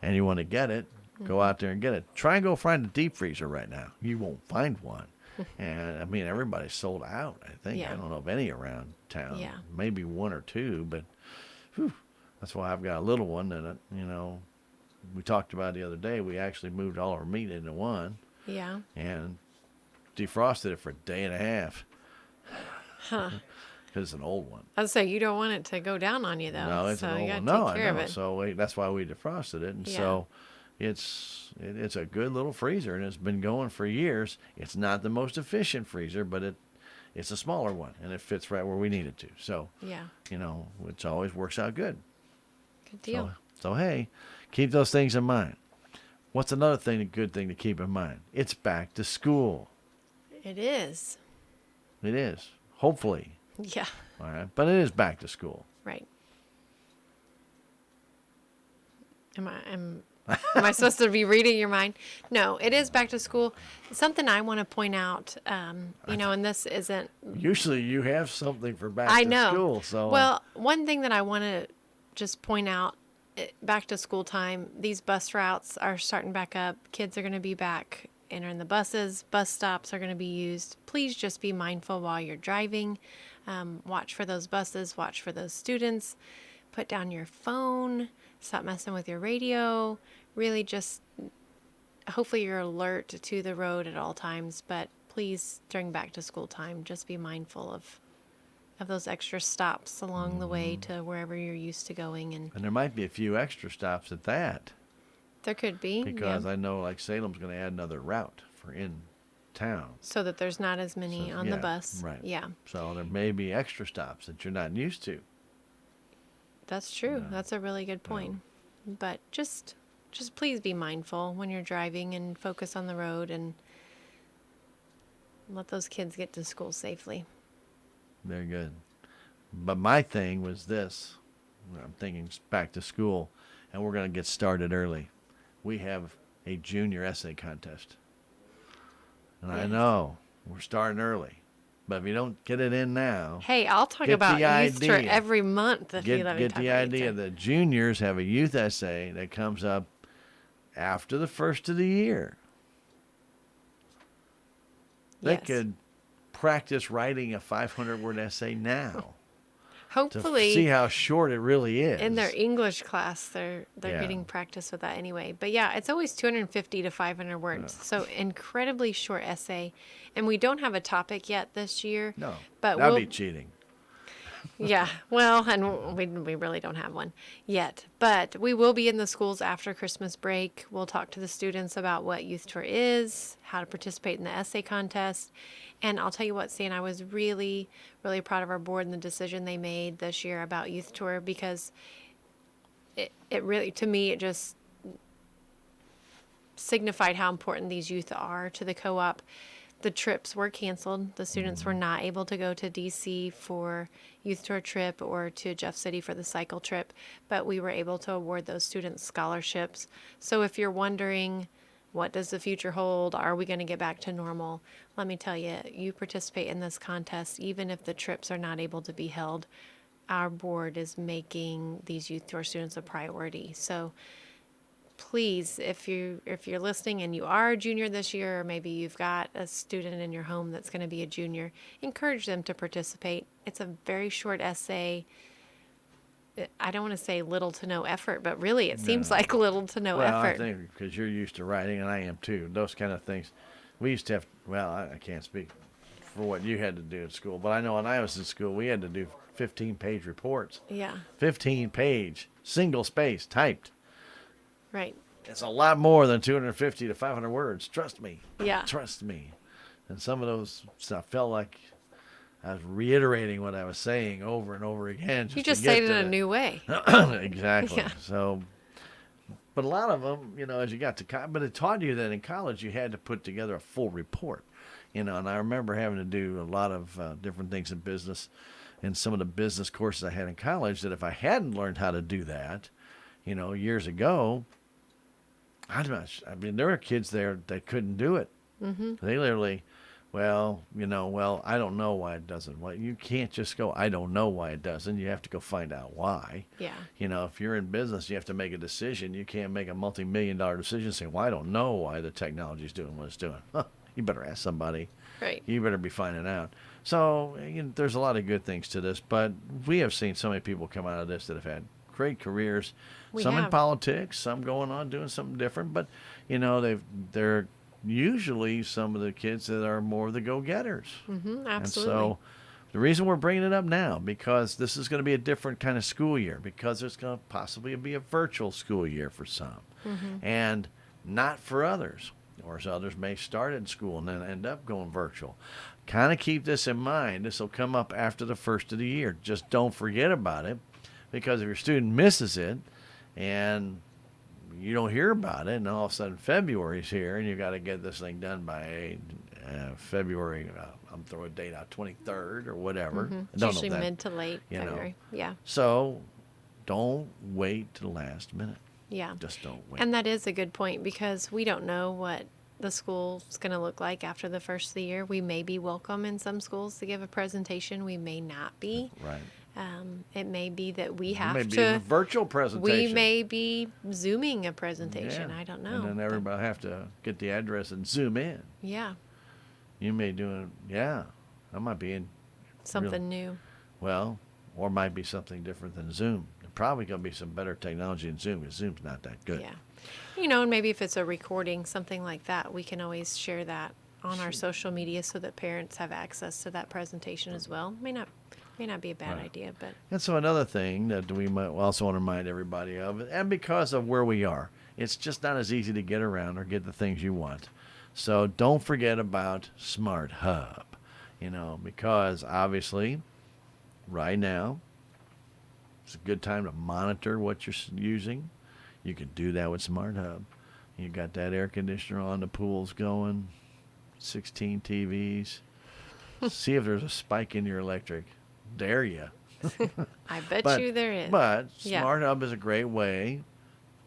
and you want to get it, go out there and get it. Try and go find a deep freezer right now. You won't find one. And, I mean, everybody's sold out, I think. Yeah. I don't know of any around town. Yeah. Maybe 1 or 2, but that's why I've got a little one that, we talked about the other day. We actually moved all our meat into one Yeah. and defrosted it for a day and a half. Huh. Because it's an old one. I was say you don't want it to go down on you though. No, it's so an you old gotta one. No, take care I of know. it. So that's why we defrosted it. And Yeah. so it's a good little freezer, and it's been going for years. It's not the most efficient freezer, but it's a smaller one, and it fits right where we need it to. So, Yeah. it always works out good. Good deal. So hey, keep those things in mind. What's another thing, a good thing to keep in mind? It's back to school. It is. It is. Hopefully. Yeah. All right. But it is back to school. Right. Am I supposed to be reading your mind? No, it is back to school. Something I want to point out, and this isn't. Usually you have something for back I to know. school. So Well, one thing that I want to just point out, back to school time, these bus routes are starting back up. Kids are going to be back entering the buses. Bus stops are going to be used. Please just be mindful while you're driving. Watch for those buses. Watch for those students. Put down your phone. Stop messing with your radio. Really just, hopefully you're alert to the road at all times. But please, during back to school time, just be mindful of of those extra stops along the way to wherever you're used to going, and And there might be a few extra stops at that, there could be, because yeah, I know like Salem's going to add another route for in town. so that there's not as many So, on the yeah, bus. right. Yeah, So there may be extra stops that you're not used to. that's true. No. That's a really good point. But just please be mindful when you're driving and focus on the road and let those kids get to school safely. Very good. But my thing was this. I'm thinking back to school, and we're going to get started early. We have a junior essay contest. And I Yes. know we're starting early. But if you don't get it in now, Hey, I'll talk Get about the youth tour idea. every month if you let me get talk the about youth idea tour. that juniors have a youth essay that comes up after the first of the year. They Yes. could practice writing a 500-word essay now to Hopefully, see how short it really is. in their English class, they're Yeah. getting practice with that anyway. But yeah, it's always 250 to 500 words. So incredibly short essay. And we don't have a topic yet this year. No, but that'd we'll be cheating. Yeah, well, and we really don't have one yet. But we will be in the schools after Christmas break. We'll talk to the students about what Youth Tour is, how to participate in the essay contest. And I'll tell you what, Stan, I was really, really proud of our board and the decision they made this year about Youth Tour, because it really, to me, it just signified how important these youth are to the co-op. The trips were canceled. The students were not able to go to DC for Youth Tour trip or to Jeff City for the cycle trip, but we were able to award those students scholarships. So if you're wondering, what does the future hold? Are we going to get back to normal? Let me tell you, you participate in this contest, even if the trips are not able to be held, our board is making these Youth Tour students a priority. So please, if you're listening and you are a junior this year, or maybe you've got a student in your home that's going to be a junior, encourage them to participate. It's a very short essay. I don't want to say little to no effort, but really it seems No. like little to no Well, effort. I think because you're used to writing, and I am too. Those kind of things. We used to have. Well, I can't speak for what you had to do at school, but I know when I was in school, we had to do 15-page reports. Yeah, 15-page, single space, typed. right. It's a lot more than 250 to 500 words. Trust me. Yeah. Trust me. And some of those stuff felt like I was reiterating what I was saying over and over again. You to just get say it to in a new way. Exactly. Yeah. So, but a lot of them, as you got to but it taught you that in college you had to put together a full report, and I remember having to do a lot of different things in business, and some of the business courses I had in college, that if I hadn't learned how to do that, years ago, there were kids there that couldn't do it. Mm-hmm. They literally, I don't know why it doesn't. Well, you can't just go, I don't know why it doesn't. You have to go find out why. Yeah. If you're in business, you have to make a decision. You can't make a multi-million-dollar decision saying, well, I don't know why the technology is doing what it's doing. You better ask somebody. Right. You better be finding out. So there's a lot of good things to this, but we have seen so many people come out of this that have had great careers. Some in have. politics, some going on doing something different, but they're usually some of the kids that are more the go-getters. Mm-hmm, absolutely. And so the reason we're bringing it up now, because this is going to be a different kind of school year, because there's going to possibly be a virtual school year for some, and not for others. Or others may start in school and then end up going virtual. Kind of keep this in mind. This will come up after the first of the year. Just don't forget about it, because if your student misses it and you don't hear about it, and all of a sudden February's here and you got to get this thing done by February, I'm throwing a date out, 23rd or whatever. I It's don't usually know that, mid to late February. Yeah. So don't wait to the last minute. Yeah. Just don't wait. And that is a good point, because we don't know what the school's going to look like after the first of the year. We may be welcome in some schools to give a presentation. We may not be. Right. It may be that we have Maybe to. a virtual presentation. We may be Zooming a presentation. Yeah. I don't know. And then everybody have to get the address and zoom in. Yeah. You may do it. Yeah. That might be in. Something new. Well, or might be something different than Zoom. There's probably going to be some better technology in Zoom, because Zoom's not that good. Yeah. And maybe if it's a recording, something like that, we can always share that on our social media so that parents have access to that presentation as well. May not May not be a bad Right. idea, but And so another thing that we might also want to remind everybody of, and because of where we are, it's just not as easy to get around or get the things you want. So don't forget about Smart Hub, because obviously right now it's a good time to monitor what you're using. You can do that with Smart Hub. You got that air conditioner on, the pool's going, 16 TVs. See if there's a spike in your electric. Dare you. I bet But, you there is. but Yeah. Smart Hub is a great way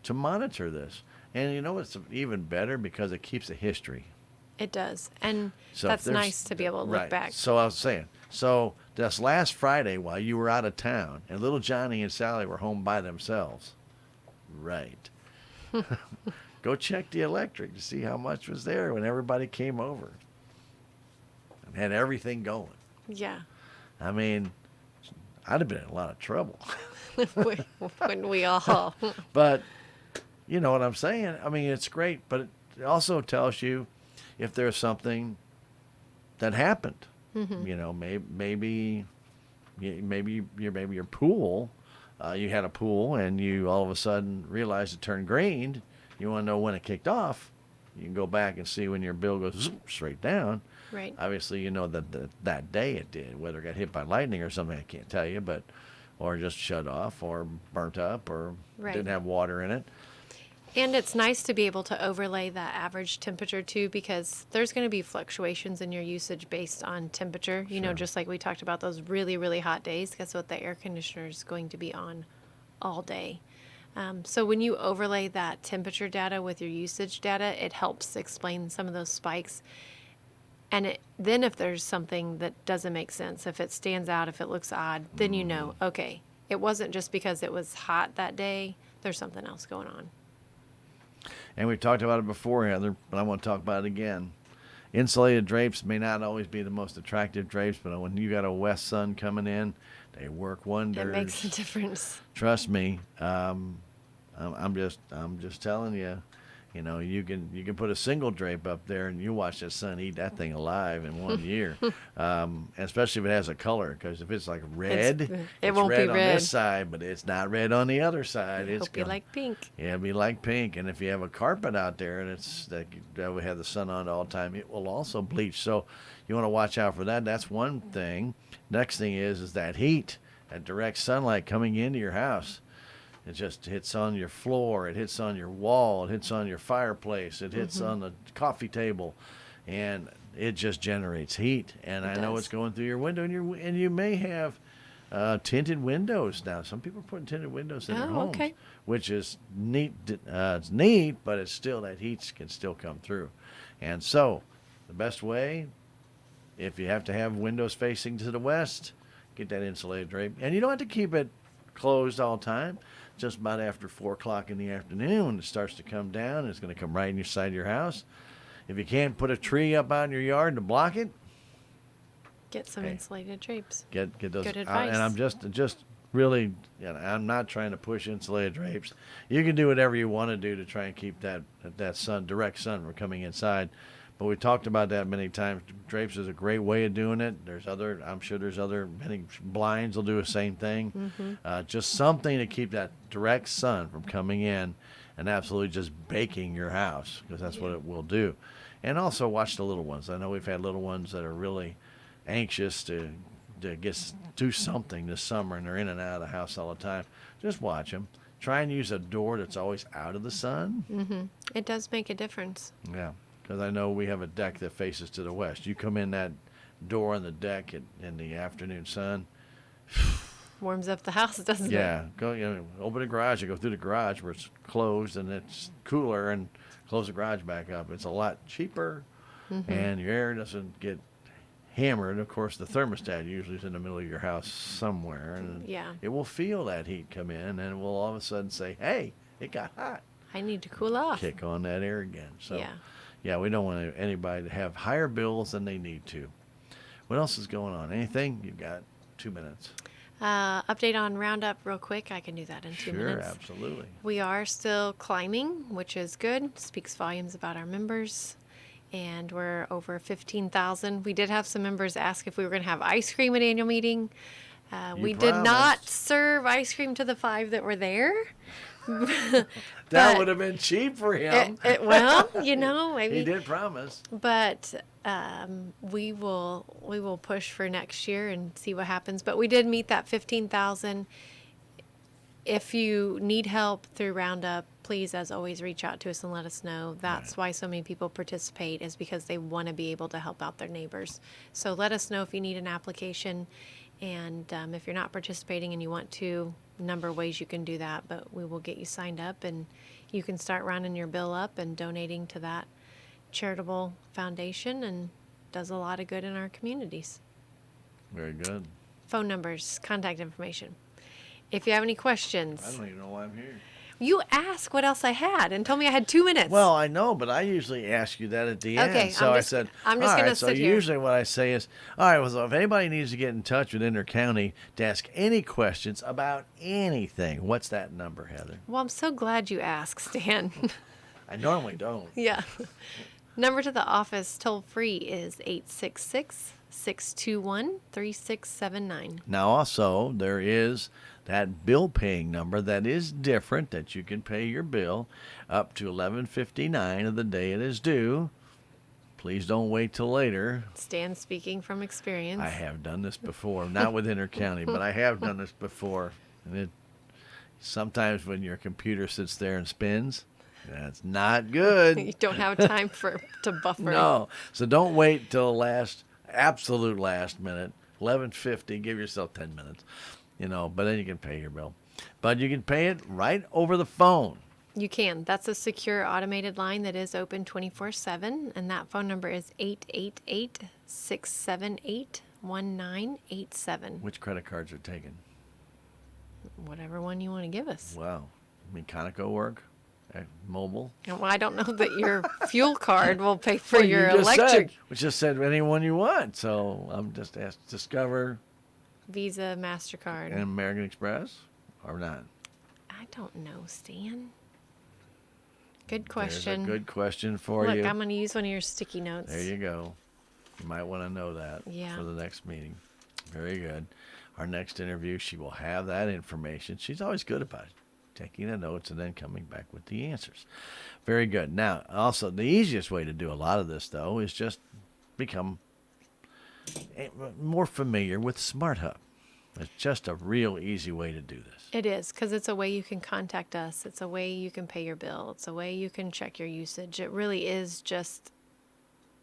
to monitor this. And you know it's even better because it keeps a history. It does. And So if that's there's- nice to be able to look right. back. So I was saying, this last Friday while you were out of town and little Johnny and Sally were home by themselves. Right. Go check the electric to see how much was there when everybody came over. And had everything going. Yeah. I mean, I'd have been in a lot of trouble. Wouldn't we all? But you know what I'm saying? I mean, it's great, but it also tells you if there's something that happened. Maybe your pool, you had a pool and you all of a sudden realized it turned green. You want to know when it kicked off. You can go back and see when your bill goes zoom, straight down. Right. Obviously, you know that day it did. Whether it got hit by lightning or something, I can't tell you, or just shut off, or burnt up, or Right. didn't have water in it. And it's nice to be able to overlay that average temperature too, because there's going to be fluctuations in your usage based on temperature. You know, just like we talked about those really, really hot days. Guess what? The air conditioner is going to be on all day. So when you overlay that temperature data with your usage data, it helps explain some of those spikes. And then if there's something that doesn't make sense, if it stands out, if it looks odd, then you know, okay, it wasn't just because it was hot that day. There's something else going on. And we've talked about it before, Heather, but I want to talk about it again. Insulated drapes may not always be the most attractive drapes, but when you got a west sun coming in, they work wonders. It makes a difference. Trust me. I'm just telling you. You can put a single drape up there and you watch the sun eat that thing alive in 1 year, especially if it has a color. Because if it's like red, it it's won't be red on red. this side, but it's not red on the other side. It'll be like pink. Yeah, it'll be like pink. And if you have a carpet out there and that we have the sun on all the time, it will also bleach. So you want to watch out for that. That's one thing. Next thing is that heat, that direct sunlight coming into your house. It just hits on your floor. It hits on your wall. It hits on your fireplace. It hits on the coffee table, and it just generates heat. And I know it's going through your window, and you may have tinted windows now. Some people are putting tinted windows in their homes, okay. which is neat. It's neat, but it's still that heat can still come through. And so, the best way, if you have to have windows facing to the west, get that insulated drape, and you don't have to keep it closed all the time. Just about after 4 o'clock in the afternoon, when it starts to come down, it's going to come right in your side of your house. If you can't put a tree up out in your yard to block it, Get some insulated drapes. get those. Good advice. And I'm just really, I'm not trying to push insulated drapes. You can do whatever you want to do to try and keep that direct sun from coming inside. But we talked about that many times. Drapes is a great way of doing it. I'm sure there's many blinds will do the same thing. Just something to keep that direct sun from coming in and absolutely just baking your house, because that's what it will do. And also watch the little ones. I know we've had little ones that are really anxious to do something this summer, and they're in and out of the house all the time. Just watch them. Try and use a door that's always out of the sun. It does make a difference. Yeah. Because I know we have a deck that faces to the west. You come in that door on the deck in the afternoon sun. Warms up the house, doesn't it? Yeah, open the garage and go through the garage where it's closed and it's cooler, and close the garage back up. It's a lot cheaper, and your air doesn't get hammered. Of course, the thermostat usually is in the middle of your house somewhere, and it will feel that heat come in, and it will all of a sudden say, "Hey, it got hot. I need to cool off." Kick on that air again. So. Yeah. Yeah, we don't want anybody to have higher bills than they need to. What else is going on? Anything? You've got 2 minutes. Update on Roundup real quick. I can do that in 2 minutes. Sure, absolutely. We are still climbing, which is good. Speaks volumes about our members. And we're over 15,000. We did have some members ask if we were going to have ice cream at annual meeting. We did not promised. serve ice cream to the 5 that were there. That But would have been cheap for him. Well, maybe. He did promise. But we will push for next year and see what happens. But we did meet that 15,000. If you need help through Roundup, please, as always, reach out to us and let us know. That's why so many people participate, is because they want to be able to help out their neighbors. So let us know if you need an application. And if you're not participating and you want to, a number of ways you can do that. But we will get you signed up, and you can start rounding your bill up and donating to that charitable foundation, and does a lot of good in our communities. Very good. Phone numbers, contact information. If you have any questions, I don't even know why I'm here. you asked what else I had and told me I had 2 minutes. Well, I know, but I usually ask you that at the end. Okay, So I'm I just- said, I'm just all gonna right, so sit here. usually what I say is, all right, well, so if anybody needs to get in touch with Intercounty to ask any questions about anything, what's that number, Heather? Well, I'm so glad you asked, Stan. I normally don't. Yeah. Number to the office toll free is 866-621-3679. Now, also, there is that bill paying number that is different, that you can pay your bill up to 11:59 of the day it is due. Please don't wait till later. Stan speaking from experience. I have done this before, not with Intercounty, but I have done this before. And sometimes when your computer sits there and spins, that's not good. You don't have time to buffer. No. So don't wait till absolute last minute, 11:50. Give yourself 10 minutes, but then you can pay your bill. But you can pay it right over the phone. You can. That's a secure automated line that is open 24/7, and that phone number is 888-678-1987. Which credit cards are taken? Whatever one you want to give us. Wow. I mean, Conoco work? Mobile? Well, I don't know that your fuel card will pay for Well, your you just electric. we just said anyone you want. So I'm just asked Discover Visa, MasterCard. and American Express or not? I don't know, Stan. Good question. There's a good question for Look, you. I'm going to use one of your sticky notes. There you go. You might want to know that Yeah. for the next meeting. Very good. Our next interview, she will have that information. She's always good about it, taking the notes and then coming back with the answers. Very good. Now, also, the easiest way to do a lot of this, though, is just become more familiar with SmartHub. It's just a real easy way to do this. It is, because it's a way you can contact us. It's a way you can pay your bill. It's a way you can check your usage. It really is just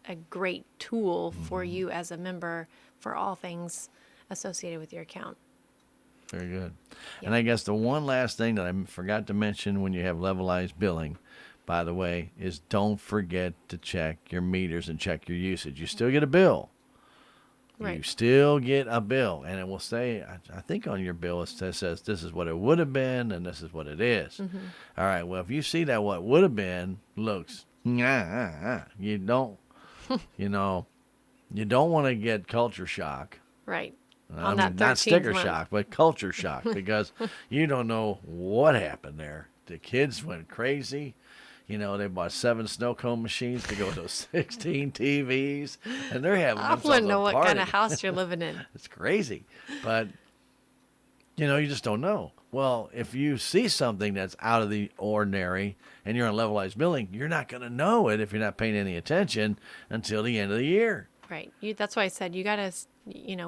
a great tool for you as a member for all things associated with your account. Very good. Yep. And I guess the one last thing that I forgot to mention when you have levelized billing, by the way, is don't forget to check your meters and check your usage. You still get a bill. Right. You still get a bill. And it will say, I think on your bill it says this is what it would have been and this is what it is. All right, well, if you see that what would have been looks, you don't, you don't want to get culture shock. Right. I On mean, that not 13th sticker month. shock, but culture shock, because you don't know what happened there. The kids went crazy. They bought 7 snow cone machines to go to 16 TVs, and they're having I themselves want to know a what party. kind of house you're living in. It's crazy, but you just don't know. Well, if you see something that's out of the ordinary and you're on levelized billing, you're not going to know it if you're not paying any attention until the end of the year. Right. That's why I said you got to,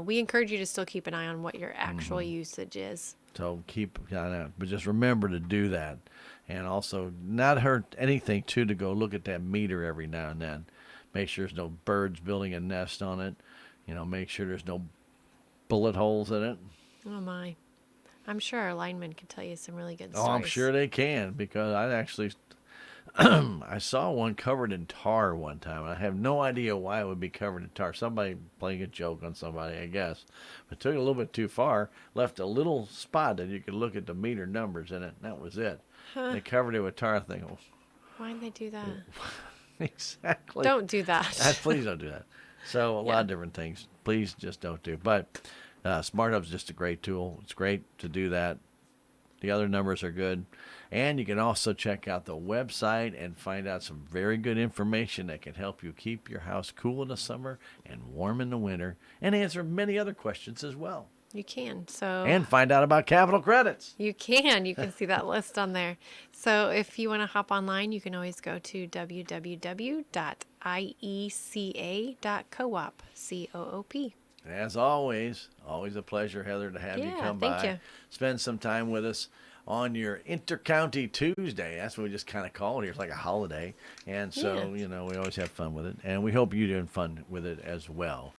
we encourage you to still keep an eye on what your actual usage is. So keep an eye out, but just remember to do that. And also, not hurt anything, too, to go look at that meter every now and then. Make sure there's no birds building a nest on it. Make sure there's no bullet holes in it. Oh, my. I'm sure our linemen could tell you some really good Oh, stories. I'm sure they can, because I actually I saw one covered in tar one time. And I have no idea why it would be covered in tar. Somebody playing a joke on somebody, I guess. But took it a little bit too far, left a little spot that you could look at the meter numbers in it, and that was it. They covered it with tar. Thinking, Why'd they do that? exactly. Don't do that. Please don't do that. So a lot of different things. Please just don't do. But SmartHub's just a great tool. It's great to do that. The other numbers are good. And you can also check out the website and find out some very good information that can help you keep your house cool in the summer and warm in the winter, and answer many other questions as well. You can. So And find out about capital credits. you can. You can see that list on there. So if you want to hop online, you can always go to www.ieca.coop. COOP. As always a pleasure, Heather, to have you Yeah, come thank by, you. spend some time with us on your Intercounty Tuesday. That's what we just kind of call it here. It's like a holiday. And so, Yeah. we always have fun with it. And we hope you're doing fun with it as well.